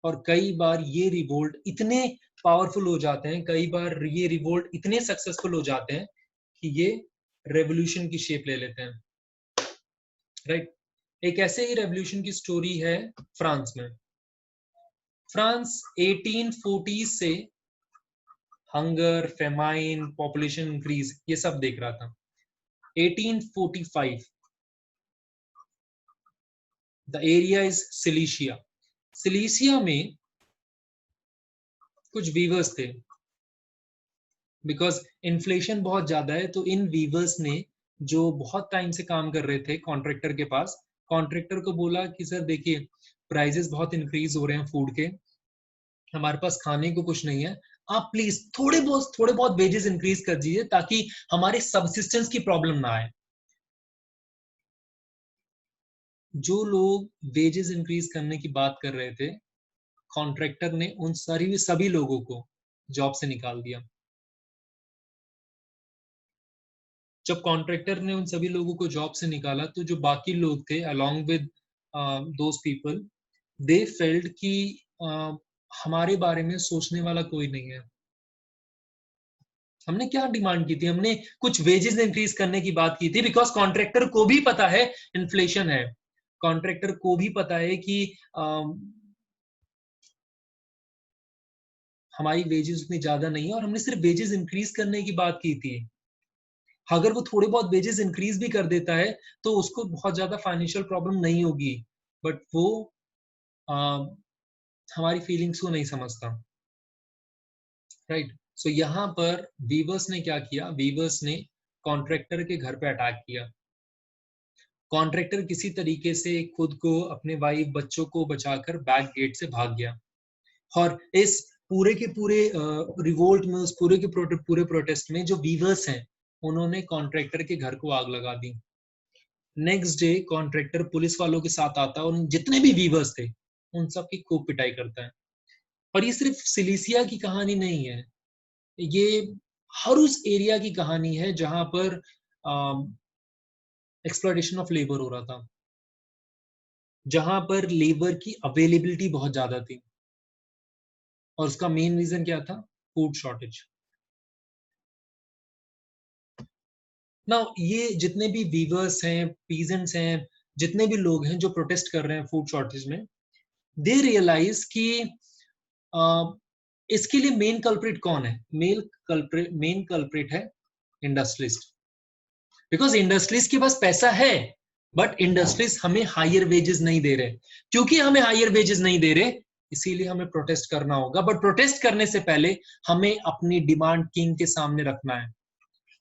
[SPEAKER 1] और कई बार ये रिवोल्ट इतने पावरफुल हो जाते हैं, कई बार ये रिवोल्ट इतने सक्सेसफुल हो जाते हैं कि ये रेवोल्यूशन की शेप ले लेते हैं, राइट? एक ऐसे ही रेवोल्यूशन की स्टोरी है फ्रांस में. फ्रांस 1840 से हंगर, फेमाइन, पॉपुलेशन इंक्रीज ये सब देख रहा था. 1845 the area is silicea. Silicea में कुछ वीवर्स थे. बिकॉज इन्फ्लेशन बहुत ज्यादा है तो इन वीवर्स ने जो बहुत टाइम से काम कर रहे थे कॉन्ट्रैक्टर के पास, कॉन्ट्रैक्टर को बोला कि सर देखिए प्राइसेस बहुत इंक्रीज हो रहे हैं फूड के, हमारे पास खाने को कुछ नहीं है, आप प्लीज थोड़े बहुत वेजेस इंक्रीज कर दीजिए ताकि हमारे सबसिस्टेंस की प्रॉब्लम ना आए. जो लोग वेजेस इंक्रीज करने की बात कर रहे थे, कॉन्ट्रैक्टर ने उन सभी लोगों को जॉब से निकाल दिया. जब कॉन्ट्रैक्टर ने उन सभी लोगों को जॉब से निकाला तो जो बाकी लोग थे along with those people, they felt कि हमारे बारे में सोचने वाला कोई नहीं है. हमने क्या डिमांड की थी? हमने कुछ वेजेस इंक्रीज करने की बात की थी. बिकॉज कॉन्ट्रैक्टर को भी पता है इन्फ्लेशन है, कॉन्ट्रैक्टर को भी पता है कि हमारी वेजेस उतनी ज्यादा नहीं है और हमने सिर्फ वेजेस इंक्रीज करने की बात की थी. अगर वो थोड़े बहुत वेजेस इंक्रीज भी कर देता है तो उसको बहुत ज्यादा फाइनेंशियल प्रॉब्लम नहीं होगी, बट वो हमारी फीलिंग्स को नहीं समझता, राइट? सो यहाँ पर वीवर्स ने क्या किया? वीवर्स ने कॉन्ट्रैक्टर के घर पे अटैक किया. कॉन्ट्रैक्टर किसी तरीके से खुद को, अपने वाइफ बच्चों को बचाकर बैक गेट से भाग गया. और इस पूरे के पूरे रिवोल्ट में, उस पूरे के पूरे प्रोटेस्ट में जो वीवर्स हैं उन्होंने कॉन्ट्रैक्टर के घर को आग लगा दी. नेक्स्ट डे कॉन्ट्रैक्टर पुलिस वालों के साथ आता है और जितने भी वीवर्स थे उन सब की खूब पिटाई करता है. और ये सिर्फ सिलीसिया की कहानी नहीं है, ये हर उस एरिया की कहानी है जहां पर एक्सप्लॉयटेशन ऑफ लेबर हो रहा था, जहां पर लेबर की अवेलेबिलिटी बहुत ज्यादा थी, और उसका मेन रीजन क्या था? Food shortage. ना ये जितने भी वीवर्स हैं, पीजेंट्स हैं, जितने भी लोग हैं जो प्रोटेस्ट कर रहे हैं फूड शॉर्टेज में, दे रियलाइज कि इसके लिए मेन कल्प्रिट कौन है? मेन कल्प्रिट है इंडस्ट्रियलिस्ट। बिकॉज इंडस्ट्रीज के पास पैसा है, बट इंडस्ट्रीज हमें हायर वेजेस नहीं दे रहे। क्योंकि हमें हायर वेजेस नहीं दे रहे, इसीलिए हमें प्रोटेस्ट करना होगा। बट प्रोटेस्ट करने से पहले हमें अपनी डिमांड किंग के सामने रखना है,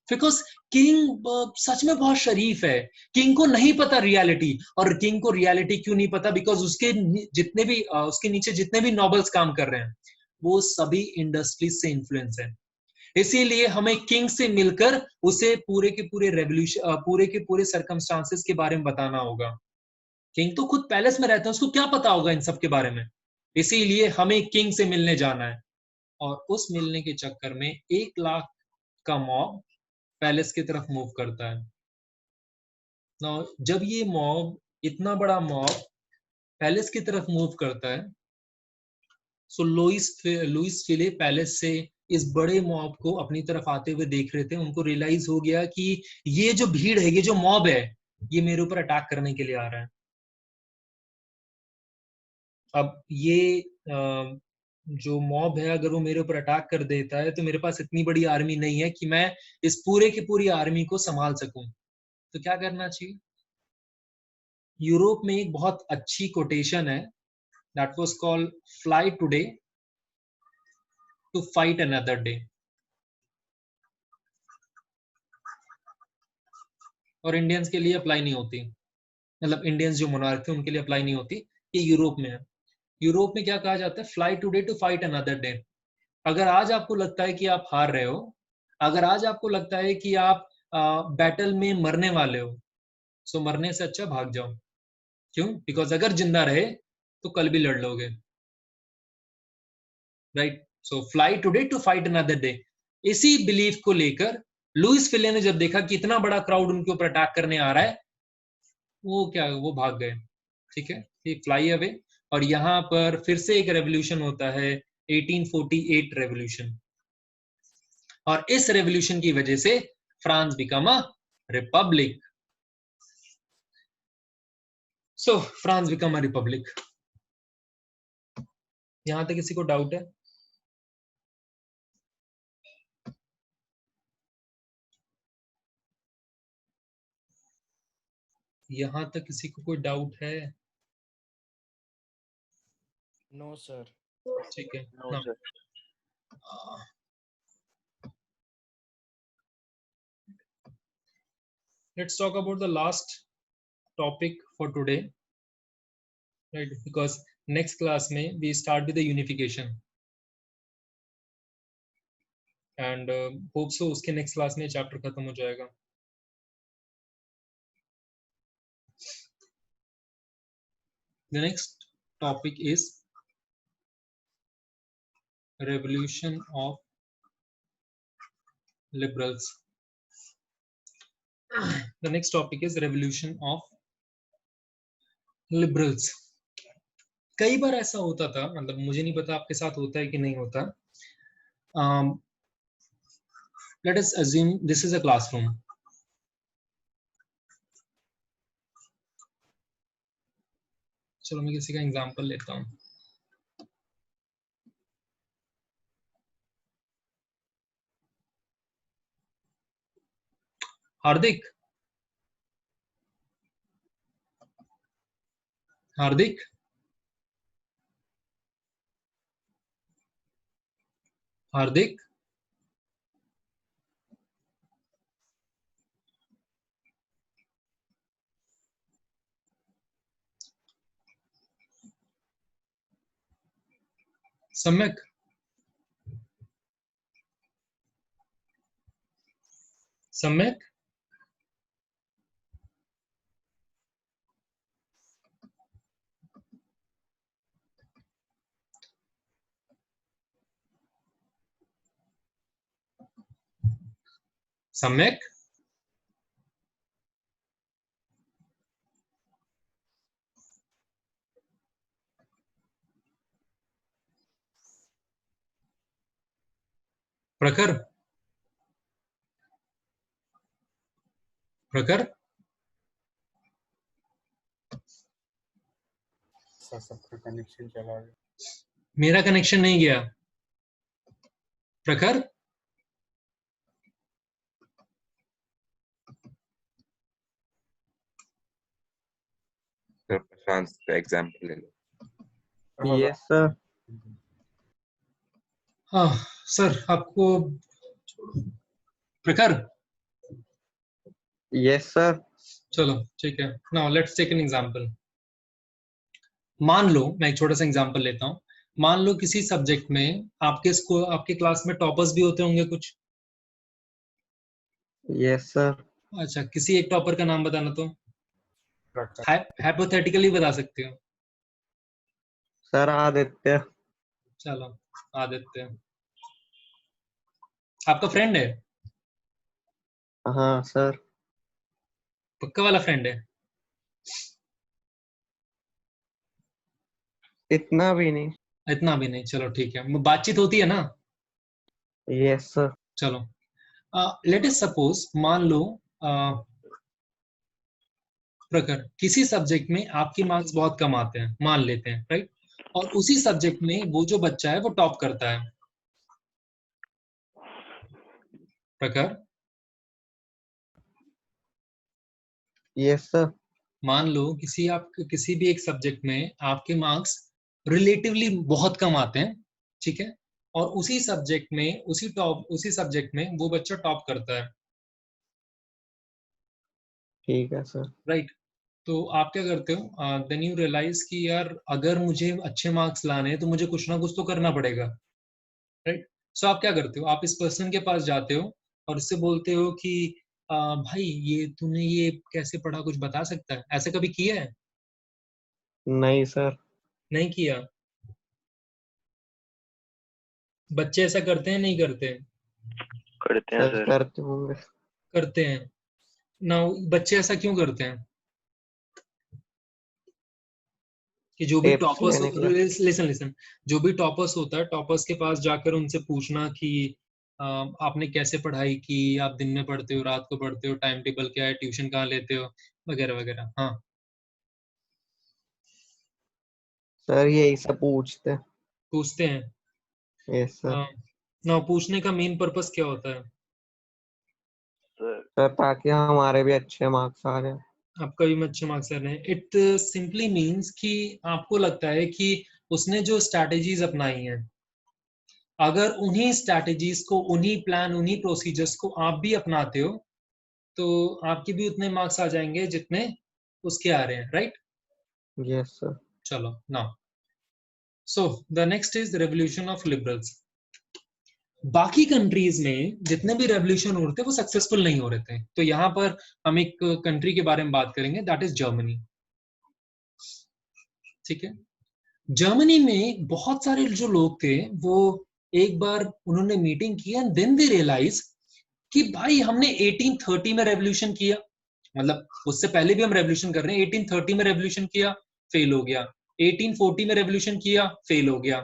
[SPEAKER 1] बिकॉज किंग सच में बहुत शरीफ है। किंग को नहीं पता रियलिटी, और किंग को रियलिटी क्यों नहीं पता? बिकॉज उसके जितने भी उसके नीचे जितने भी नॉबल्स काम कर रहे हैं, वो सभी इंडस्ट्रीज से इन्फ्लुएंस है। इसीलिए हमें किंग से मिलकर उसे पूरे के पूरे रेवोल्यूशन, पूरे के पूरे सर्कमस्टांसेस के बारे में बताना होगा। किंग तो खुद पैलेस में रहता है, उसको क्या पता होगा इन सब के बारे में? इसीलिए हमें किंग से मिलने जाना है, और उस मिलने के चक्कर में 1 लाख का मॉब पैलेस की तरफ मूव करता है। Now, जब ये मॉब, इतना बड़ा मॉब पैलेस की तरफ मूव करता है, सो लुइस फिले पैलेस से इस बड़े मॉब को अपनी तरफ आते हुए देख रहे थे। उनको रियलाइज हो गया कि ये जो भीड़ है, ये जो मॉब है, ये मेरे ऊपर अटैक करने के लिए आ रहा है। अब ये जो मॉब है, अगर वो मेरे ऊपर अटैक कर देता है, तो मेरे पास इतनी बड़ी आर्मी नहीं है कि मैं इस पूरे की पूरी आर्मी को संभाल सकूं। तो क्या करना चाहिए? यूरोप में एक बहुत अच्छी कोटेशन है, that was called fly today to fight another day. और इंडियंस के लिए अप्लाई नहीं होती, मतलब इंडियंस जो मोनार्क थे उनके लिए अप्लाई नहीं होती, ये यूरोप में है। यूरोप में क्या कहा जाता है? Fly today to fight another day. अगर आज आपको लगता है कि आप हार रहे हो, अगर आज आपको लगता है कि आप बैटल में मरने वाले हो, सो मरने से अच्छा भाग जाओ। क्यों? बिकॉज अगर जिंदा रहे तो कल भी लड़ लोगे, right? So fly today to fight another day. इसी बिलीफ को लेकर लुइस फिले ने जब देखा कि इतना बड़ा क्राउड उनके ऊपर अटैक करने आ रहा है, वो भाग गए। ठीक है, ये फ्लाई अवे। और यहाँ पर फिर से एक रेवोल्यूशन होता है, 1848 रेवोल्यूशन। और इस रेवोल्यूशन की वजह से France become a republic. So France become a republic. यहां तक किसी को डाउट है? यहां तक किसी को कोई डाउट है?
[SPEAKER 5] No sir.
[SPEAKER 1] ठीक है
[SPEAKER 2] नो
[SPEAKER 1] ना।
[SPEAKER 2] Sir.
[SPEAKER 1] Let's talk about the last topic for today, right? Because next class में we start with the unification, and hope so उसके next class में chapter खत्म हो जाएगा। The next topic is revolution of liberals. The next topic is revolution of liberals. कई बार ऐसा होता था, मतलब मुझे नहीं पता आपके साथ होता है कि नहीं होता। Let us assume this is a classroom. चलो मैं किसी का एग्जांपल लेता हूँ। हार्दिक, हार्दिक, हार्दिक, सम्यक, सम्यक, सम्यक। प्रखर। प्रखर।
[SPEAKER 5] सर सबका कनेक्शन चला गया।
[SPEAKER 1] मेरा कनेक्शन नहीं गया। प्रखर।
[SPEAKER 2] सर प्रशांत का एग्जांपल ले लो।
[SPEAKER 3] Yes sir.
[SPEAKER 1] हाँ सर आपको। प्रखर।
[SPEAKER 3] Yes sir.
[SPEAKER 1] चलो ठीक है। Now let's take an example. मान लो मैं एक छोटा सा एग्जांपल लेता हूँ। मान लो किसी सब्जेक्ट में आपके क्लास में टॉपर्स भी होते होंगे कुछ।
[SPEAKER 3] Yes sir.
[SPEAKER 1] अच्छा किसी एक टॉपर का नाम बताना तो।
[SPEAKER 5] प्रखर।
[SPEAKER 1] हाइपोथेटिकली बता सकते हो।
[SPEAKER 3] सर आदित्य।
[SPEAKER 1] चलो आदित्य आपका फ्रेंड है।
[SPEAKER 3] हाँ सर।
[SPEAKER 1] पक्का वाला फ्रेंड है।
[SPEAKER 3] इतना भी नहीं।
[SPEAKER 1] इतना भी नहीं। चलो ठीक है बातचीत होती है ना।
[SPEAKER 3] Yes sir.
[SPEAKER 1] चलो लेट अस सपोज मान लो प्रखर किसी सब्जेक्ट में आपके मार्क्स बहुत कम आते हैं मान लेते हैं राइट। और उसी सब्जेक्ट में वो जो बच्चा है वो टॉप करता है। प्रखर।
[SPEAKER 3] Yes sir.
[SPEAKER 1] मान लो किसी भी एक सब्जेक्ट में आपके मार्क्स रिलेटिवली बहुत कम आते हैं ठीक है। और उसी सब्जेक्ट में वो बच्चा टॉप करता है
[SPEAKER 3] ठीक है सर।
[SPEAKER 1] राइट। तो आप क्या करते हो देन यू रियलाइज कि यार अगर मुझे अच्छे मार्क्स लाने हैं तो मुझे कुछ ना कुछ तो करना पड़ेगा राइट। सो आप क्या करते हो आप इस पर्सन के पास जाते हो और इससे बोलते हो कि भाई ये तूने ये कैसे पढ़ा कुछ बता सकता है। ऐसा कभी किया है।
[SPEAKER 3] नहीं सर।
[SPEAKER 1] नहीं किया। बच्चे ऐसा करते हैं नहीं करते।
[SPEAKER 6] करते हैं
[SPEAKER 3] सर
[SPEAKER 6] सर।
[SPEAKER 3] करते होंगे।
[SPEAKER 1] करते हैं ना। बच्चे ऐसा क्यों करते हैं कि जो भी
[SPEAKER 3] टिप्स
[SPEAKER 1] टॉपर्स
[SPEAKER 3] लेने के लिए।
[SPEAKER 1] लिसन लिसन जो भी टॉपर्स होता है टॉपर्स के पास जाकर उनसे पूछना कि आपने कैसे पढ़ाई की आप दिन में पढ़ते हो रात को पढ़ते हो टाइम टेबल क्या है ट्यूशन कहाँ लेते हो वगैरह वगैरह। हाँ
[SPEAKER 3] सर यही सब पूछते हैं।
[SPEAKER 1] पूछते हैं।
[SPEAKER 3] Yes sir.
[SPEAKER 1] ना पूछने का मेन पर्पस क्या होता है।
[SPEAKER 6] सर
[SPEAKER 3] सर ताकि हमारे भी अच्छे मार्क्स आ जाए।
[SPEAKER 1] आपका भी अच्छे मार्क्स आ रहे हैं। इट सिंपली मीन्स कि आपको लगता है कि उसने जो स्ट्रैटेजीज अपनाई हैं अगर उन्हीं स्ट्रैटेजीज को उन्हीं प्लान उन्हीं प्रोसीजर्स को आप भी अपनाते हो तो आपके भी उतने मार्क्स आ जाएंगे जितने उसके आ रहे हैं राइट।
[SPEAKER 3] Yes sir.
[SPEAKER 1] चलो now so the next is revolution of liberals. बाकी कंट्रीज में जितने भी रेवोल्यूशन हो रहे थे वो सक्सेसफुल नहीं हो रहे थे। तो यहां पर हम एक कंट्री के बारे में बात करेंगे दैट इज जर्मनी ठीक है। जर्मनी में बहुत सारे जो लोग थे वो एक बार उन्होंने मीटिंग की एंड देन दे रियलाइज कि भाई हमने 1830 में रेवोल्यूशन किया मतलब उससे पहले भी हम रेवोल्यूशन कर रहे हैं। 1830 में रेवोल्यूशन किया फेल हो गया। 1840 में रेवोल्यूशन किया फेल हो गया।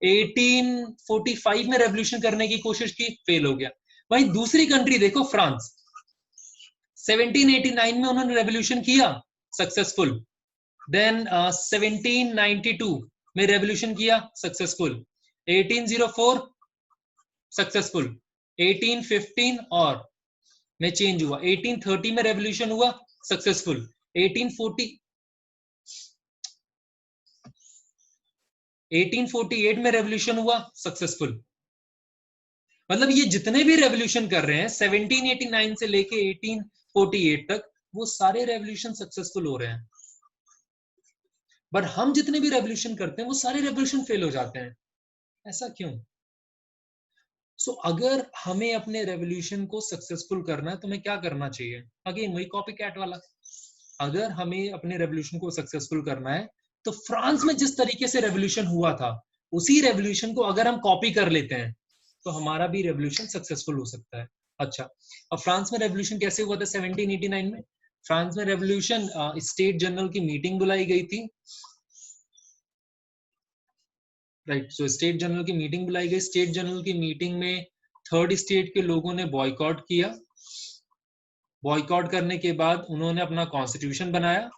[SPEAKER 1] 1845 में रेवोल्यूशन करने की कोशिश की फेल हो गया। वहीं दूसरी कंट्री देखो फ्रांस 1789 में उन्होंने रेवोल्यूशन किया सक्सेसफुल। देन 1792 में रेवोल्यूशन किया सक्सेसफुल। 1804 सक्सेसफुल। 1815 और में चेंज हुआ। 1830 में रेवोल्यूशन हुआ सक्सेसफुल। 1848 में रेवोल्यूशन हुआ सक्सेसफुल। मतलब ये जितने भी रेवोल्यूशन कर रहे हैं 1789 से लेके 1848 तक वो सारे रेवोल्यूशन सक्सेसफुल हो रहे हैं। बट हम जितने भी रेवोल्यूशन करते हैं वो सारे रेवोल्यूशन फेल हो जाते हैं। ऐसा क्यों। अगर हमें अपने रेवोल्यूशन को सक्सेसफुल करना है तो हमें क्या करना चाहिए। अगेन वही कॉपी कैट वाला। अगर हमें अपने रेवोल्यूशन को सक्सेसफुल करना है तो फ्रांस में जिस तरीके से रेवोल्यूशन हुआ था उसी रेवोल्यूशन को अगर हम कॉपी कर लेते हैं तो हमारा भी रेवोल्यूशन सक्सेसफुल हो सकता है। अच्छा, अब फ्रांस में रेवोल्यूशन कैसे हुआ था 1789 में? फ्रांस में रेवोल्यूशन स्टेट जनरल की मीटिंग बुलाई गई थी, राइट। सो स्टेट जनरल की मीटिंग बुलाई गई, स्टेट जनरल की मीटिंग में थर्ड स्टेट के लोगों ने बॉयकॉट किया। बॉयकॉट करने के बाद उन्होंने अपना कॉन्स्टिट्यूशन बनाया,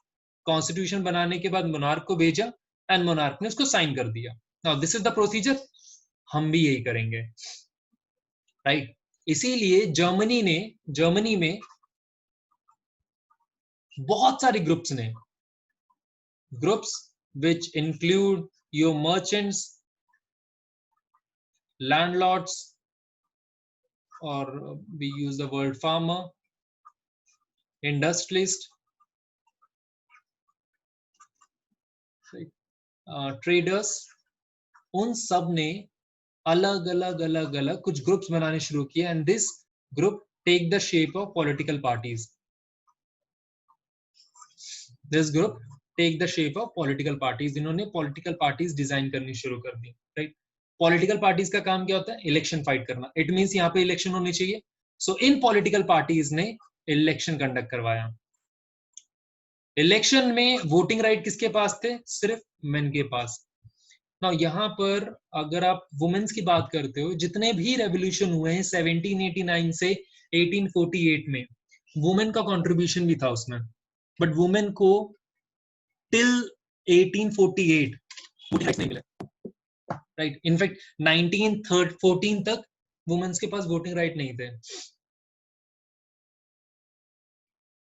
[SPEAKER 1] कॉन्स्टिट्यूशन बनाने के बाद मोनार्क को भेजा एंड मोनार्क ने उसको साइन कर दिया। Now this is the procedure, हम भी यही करेंगे, राइट। इसीलिए जर्मनी में बहुत सारे groups which include your merchants, landlords, or we use the word farmer, industrialist, traders, उन सब ने अलग अलग कुछ ग्रुप्स बनाने शुरू किए and this group take the shape of political parties. This group take the shape of political parties. इन्होंने पॉलिटिकल पार्टीज डिजाइन करनी शुरू कर दी, राइट। पॉलिटिकल पार्टीज का काम क्या होता है? इलेक्शन फाइट करना। इट मींस यहाँ पे इलेक्शन होने चाहिए। सो इन पॉलिटिकल पार्टीज ने इलेक्शन कंडक्ट करवाया। इलेक्शन में वोटिंग राइट किसके पास थे? सिर्फ मेन के पास। नाउ यहाँ पर अगर आप वुमेन्स की बात करते हो, जितने भी रेवोल्यूशन हुए हैं 1789 से 1848 में, वुमेन का कंट्रीब्यूशन भी था उसमें, बट वुमेन को टिल 1848 वोटिंग राइट्स नहीं मिले, राइट। इनफैक्ट 1914 तक वुमेन्स के पास वोटिंग राइट नहीं थे,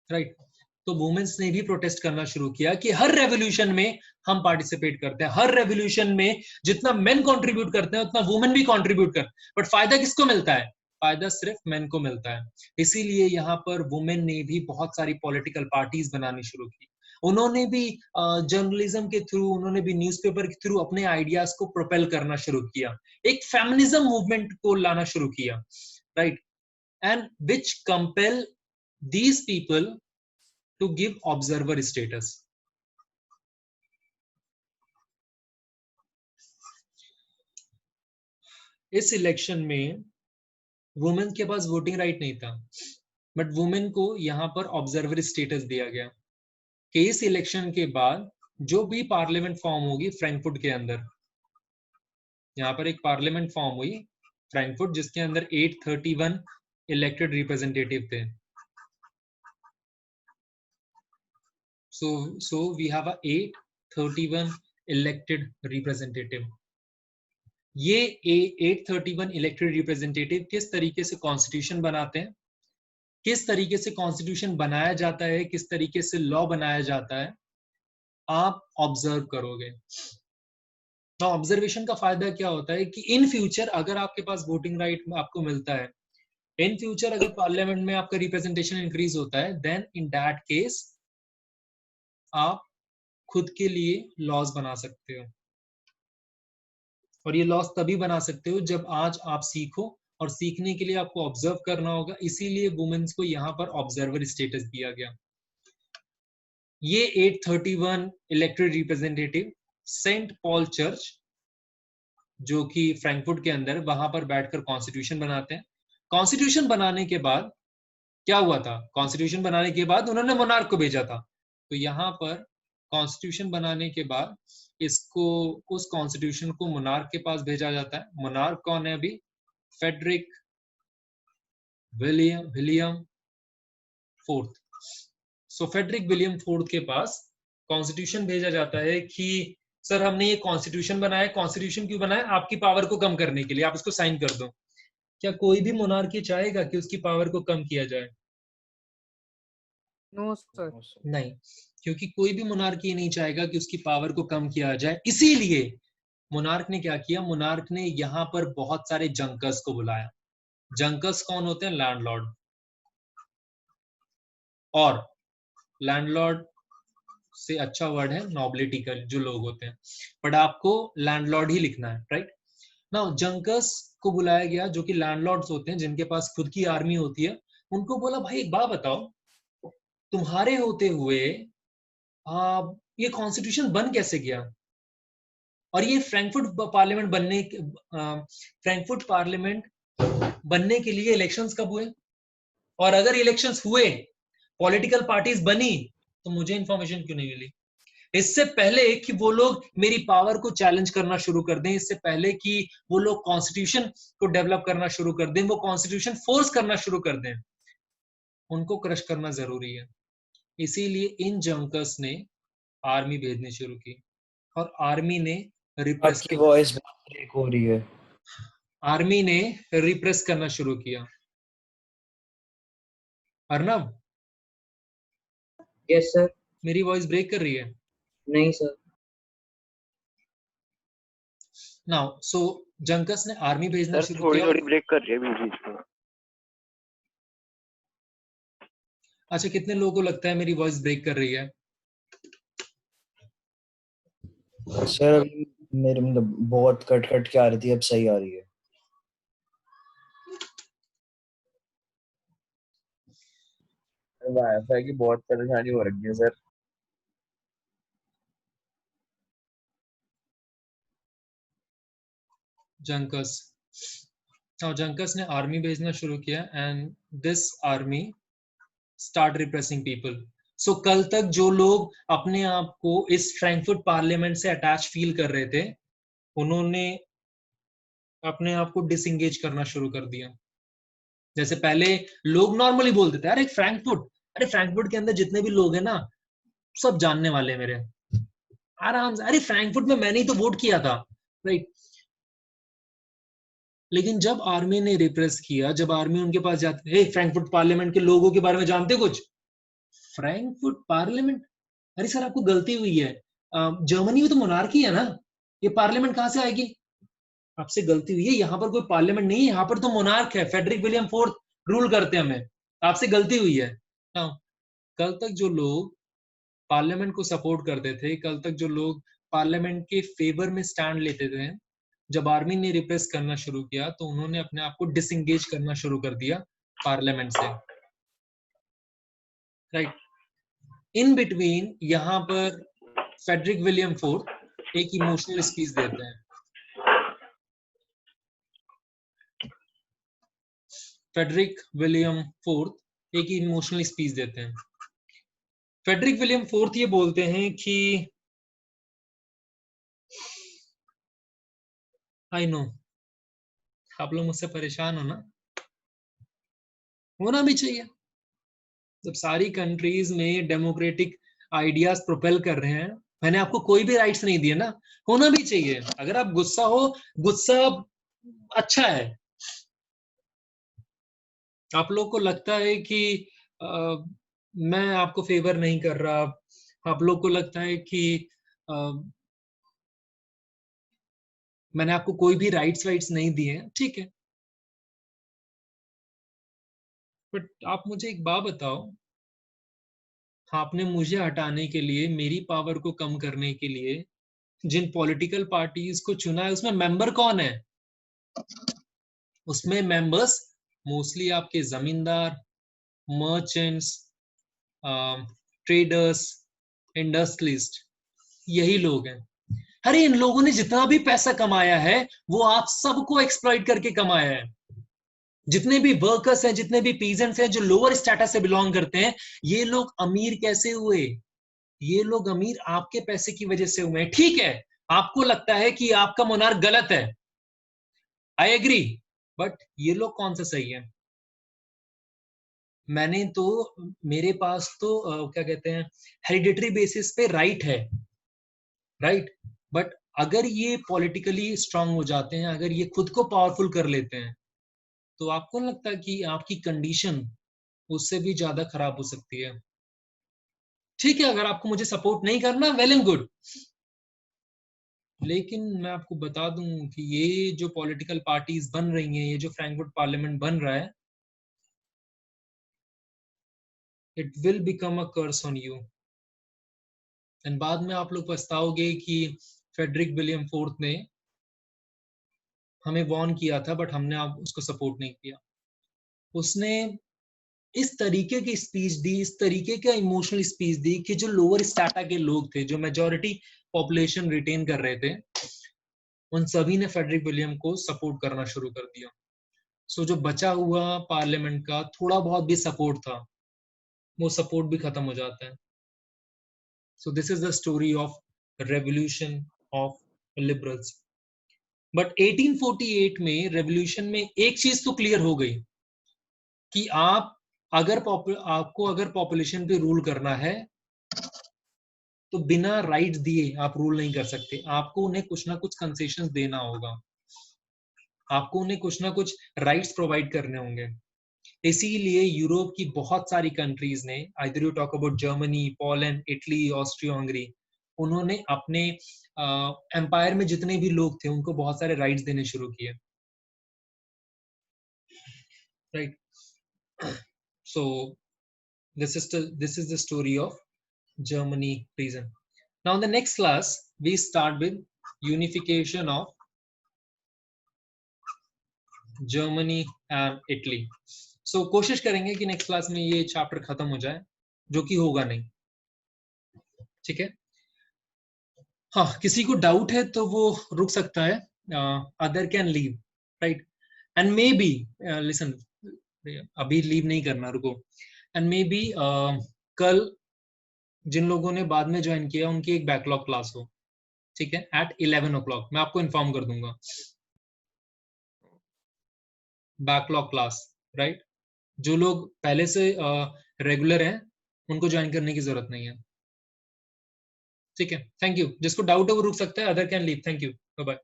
[SPEAKER 1] राइट। तो वुमेन्स ने भी प्रोटेस्ट करना शुरू किया कि हर रेवोल्यूशन में हम पार्टिसिपेट करते हैं, हर रेवोल्यूशन में जितना मेन कंट्रीब्यूट करते हैं उतना वुमेन भी कंट्रीब्यूट करते हैं, बट फायदा किसको मिलता है? फायदा सिर्फ मेन को मिलता है। इसीलिए यहाँ पर वुमेन ने भी बहुत सारी पॉलिटिकल पार्टीज बनानी शुरू की। उन्होंने भी जर्नलिज्म के थ्रू, उन्होंने भी न्यूज़पेपर के थ्रू अपने आइडियाज को प्रोपेल करना शुरू किया, एक फेमिनिज्म मूवमेंट को लाना शुरू किया, right. And which compel these people to give observer status. इस इलेक्शन में वुमेन के पास वोटिंग राइट नहीं था, बट वुमेन को यहां पर ऑब्जर्वर स्टेटस दिया गया कि इस इलेक्शन के बाद जो भी पार्लियामेंट फॉर्म होगी फ्रैंकफर्ट के अंदर, यहां पर एक पार्लियामेंट फॉर्म हुई फ्रैंकफर्ट, जिसके अंदर 831 इलेक्टेड रिप्रेजेंटेटिव थे। So we have a 831 elected representative. ये 831 elected representative किस तरीके से कॉन्स्टिट्यूशन बनाते हैं, किस तरीके से कॉन्स्टिट्यूशन बनाया जाता है, किस तरीके से लॉ बनाया जाता है, आप ऑब्जर्व करोगे। तो ऑब्जर्वेशन का फायदा क्या होता है कि इन फ्यूचर अगर आपके पास वोटिंग राइट आपको मिलता है, इन फ्यूचर अगर पार्लियामेंट में आपका रिप्रेजेंटेशन इंक्रीज होता है, देन इन दैट केस आप खुद के लिए लॉज बना सकते हो। और ये लॉज तभी बना सकते हो जब आज आप सीखो, और सीखने के लिए आपको ऑब्जर्व करना होगा। इसीलिए वुमेन्स को यहाँ पर ऑब्जर्वर स्टेटस दिया गया। ये 831 elected representative Saint Paul church, जो कि फ्रैंकफर्ट के अंदर, वहां पर बैठकर कॉन्स्टिट्यूशन बनाते हैं। कॉन्स्टिट्यूशन बनाने के बाद क्या हुआ था? कॉन्स्टिट्यूशन बनाने के बाद उन्होंने मोनार्क को भेजा था। तो यहाँ पर कॉन्स्टिट्यूशन बनाने के बाद इसको, उस कॉन्स्टिट्यूशन को मोनार्क के पास भेजा जाता है। मोनार्क कौन है अभी? Frederick William fourth. So Frederick William fourth के पास कॉन्स्टिट्यूशन भेजा जाता है कि सर हमने ये कॉन्स्टिट्यूशन बनाया। कॉन्स्टिट्यूशन क्यों बनाया? आपकी पावर को कम करने के लिए, आप इसको साइन कर दो। क्या कोई भी मोनार्की चाहेगा कि उसकी पावर को कम किया जाए?
[SPEAKER 4] No sir.
[SPEAKER 1] नहीं, क्योंकि कोई भी मोनार्क ये नहीं चाहेगा कि उसकी पावर को कम किया जाए। इसीलिए मोनार्क ने क्या किया? मोनार्क ने यहाँ पर बहुत सारे जंकर्स को बुलाया। जंकर्स कौन होते हैं? लैंडलॉर्ड। और लैंडलॉर्ड से अच्छा वर्ड है नॉबिलिटी का, जो लोग होते हैं, बट आपको लैंडलॉर्ड ही लिखना है, राइट। नाउ जंकर्स को बुलाया गया, जो कि लैंडलॉर्ड्स होते हैं, जिनके पास खुद की आर्मी होती है। उनको बोला भाई एक बात बताओ, तुम्हारे होते हुए ये कॉन्स्टिट्यूशन बन कैसे गया? और ये फ्रैंकफर्ट पार्लियामेंट बनने के लिए इलेक्शंस कब हुए? और अगर इलेक्शंस हुए, पॉलिटिकल पार्टीज बनी, तो मुझे इंफॉर्मेशन क्यों नहीं मिली? इससे पहले कि वो लोग मेरी पावर को चैलेंज करना शुरू कर दें, इससे पहले कि वो लोग कॉन्स्टिट्यूशन को डेवलप करना शुरू कर दें, वो कॉन्स्टिट्यूशन फोर्स करना शुरू कर दें, उनको क्रश करना जरूरी है। इसीलिए इन जंकर्स ने आर्मी भेजनी शुरू की और आर्मी ने रिप्रेस
[SPEAKER 7] आपकी वॉइस ब्रेक हो रही है।
[SPEAKER 1] आर्मी ने रिप्रेस करना शुरू किया। Arnab,
[SPEAKER 8] yes sir.
[SPEAKER 1] मेरी वॉइस ब्रेक कर रही है?
[SPEAKER 8] नहीं सर।
[SPEAKER 1] नाउ सो जंकर्स ने आर्मी भेजना
[SPEAKER 6] सर
[SPEAKER 1] शुरू
[SPEAKER 6] थोड़ी
[SPEAKER 1] किया।
[SPEAKER 6] थोड़ी ब्रेक कर रही है बीच बीच में।
[SPEAKER 1] अच्छा, कितने लोगों को लगता है मेरी वॉइस ब्रेक कर रही है?
[SPEAKER 7] सर अभी मेरे मतलब बहुत कट कट के आ रही थी, अब सही आ रही है।
[SPEAKER 2] वाईफाई की बहुत परेशानी हो रही है सर।
[SPEAKER 1] जंकर्स ने आर्मी भेजना शुरू किया and this army start repressing people. So कल तक जो लोग अपने आप को इस फ्रैंकफर्ट पार्लियामेंट से अटैच फील कर रहे थे, उन्होंने अपने आप को डिसएंगेज करना शुरू कर दिया। जैसे पहले लोग नॉर्मली बोलते थे, अरे फ्रैंकफर्ट के अंदर जितने भी लोग हैं ना, सब जानने वाले हैं मेरे, आराम से, अरे फ्रैंकफर्ट में मैंने ही तो वोट किया था, राइट। लेकिन जब आर्मी ने रिप्रेस किया, जब आर्मी उनके पास जाते, हे फ्रैंकफर्ट पार्लियामेंट के लोगों के बारे में जानते कुछ? फ्रैंकफर्ट पार्लियामेंट, अरे सर आपको गलती हुई है, जर्मनी में तो मोनार्की है ना, ये पार्लियामेंट कहां से आएगी? आपसे गलती हुई है, यहाँ पर कोई पार्लियामेंट नहीं है, यहाँ पर तो मोनार्क है, फेडरिक विलियम फोर्थ रूल करते हैं हमें, आपसे गलती हुई है। कल तक जो लोग पार्लियामेंट को सपोर्ट करते थे, कल तक जो लोग पार्लियामेंट के फेवर में स्टैंड लेते थे, जब आर्मी ने रिप्रेस करना शुरू किया तो उन्होंने अपने आप को डिसएंगेज करना शुरू कर दिया पार्लियामेंट से, राइट। इन बिटवीन यहाँ पर फेडरिक विलियम फोर्थ एक इमोशनल स्पीच देते हैं। फेडरिक विलियम फोर्थ एक इमोशनल स्पीच देते हैं। फेडरिक विलियम फोर्थ ये बोलते हैं कि आई नो आप लोग मुझसे परेशान हो ना, होना भी चाहिए। जब सारी कंट्रीज में डेमोक्रेटिक आइडियाज प्रोपेल कर रहे हैं, मैंने आपको कोई भी राइट्स नहीं दिए ना, होना भी चाहिए। अगर आप गुस्सा हो, गुस्सा अच्छा है। आप लोग को लगता है कि मैं आपको फेवर नहीं कर रहा, आप लोग को लगता है कि मैंने आपको कोई भी राइट्स नहीं दिए, ठीक है। बट आप मुझे एक बात बताओ, आपने मुझे हटाने के लिए, मेरी पावर को कम करने के लिए जिन पॉलिटिकल पार्टीज को चुना है, उसमें मेंबर कौन है? उसमें मेंबर्स मोस्टली आपके जमींदार, मर्चेंट्स, ट्रेडर्स, इंडस्ट्रियलिस्ट, यही लोग हैं। अरे इन लोगों ने जितना भी पैसा कमाया है वो आप सबको एक्सप्लॉइट करके कमाया है। जितने भी वर्कर्स हैं, जितने भी पीजेंट्स हैं जो लोअर स्टेटस से बिलोंग करते हैं, ये लोग अमीर कैसे हुए? ये लोग अमीर आपके पैसे की वजह से हुए हैं। ठीक है, आपको लगता है कि आपका मोनार्क गलत है, आई एग्री, बट ये लोग कौन सा सही है? मैंने तो, मेरे पास तो क्या कहते हैं, हेरिडिटरी बेसिस पे राइट है, राइट। बट अगर ये पॉलिटिकली स्ट्रांग हो जाते हैं, अगर ये खुद को पावरफुल कर लेते हैं, तो आपको नहीं लगता कि आपकी कंडीशन उससे भी ज्यादा खराब हो सकती है? ठीक है, अगर आपको मुझे सपोर्ट नहीं करना, वेल एंड गुड, लेकिन मैं आपको बता दूं कि ये जो पॉलिटिकल पार्टीज बन रही हैं, ये जो फ्रैंकफर्ट पार्लियामेंट बन रहा है, it will become a curse on you. And बाद में आप लोग पछताओगे कि फेडरिक विलियम फोर्थ ने हमें वॉर्न किया था, बट हमने आप उसको सपोर्ट नहीं किया। उसने इस तरीके की स्पीच दी, इस तरीके का इमोशनल स्पीच दी कि जो लोअर स्टाटा के लोग थे, जो मेजॉरिटी पॉपुलेशन रिटेन कर रहे थे, उन सभी ने फेडरिक विलियम को सपोर्ट करना शुरू कर दिया। सो जो बचा हुआ पार्लियामेंट का थोड़ा बहुत भी सपोर्ट था, वो सपोर्ट भी खत्म हो जाता है. So this is the story of revolution of liberals. But 1848 में रेवोल्यूशन में एक चीज तो क्लियर हो गई कि आपको अगर पॉपुलेशन पे रूल करना है तो बिना राइट दिए आप रूल नहीं कर सकते. आपको उन्हें कुछ ना कुछ कंसेशंस देना होगा, आपको उन्हें कुछ ना कुछ राइट्स प्रोवाइड करने होंगे. इसीलिए यूरोप की बहुत सारी कंट्रीज ने, either you talk about Germany, Poland, Italy, Austria Hungary, उन्होंने अपने एम्पायर में जितने भी लोग थे उनको बहुत सारे राइट्स देने शुरू किए. Right. So this is the story of Germany reason. Now in the next class we start with unification of Germany and Italy. So कोशिश करेंगे कि नेक्स्ट क्लास में ये चैप्टर खत्म हो जाए, जो कि होगा नहीं. ठीक है. हाँ, किसी को डाउट है तो वो रुक सकता है. Other can leave, right. And may be listen, अभी लीव नहीं करना, रुको. एंड मे बी कल जिन लोगों ने बाद में ज्वाइन किया उनकी एक बैकलॉग क्लास हो, ठीक है, एट 11 o'clock. मैं आपको इन्फॉर्म कर दूंगा. Backlog class, right. जो लोग पहले से रेगुलर हैं उनको ज्वाइन करने की जरूरत नहीं है. ठीक है. Thank you. जिसको डाउट है वो रुक सकता है. Other can leave. Thank you. Bye bye.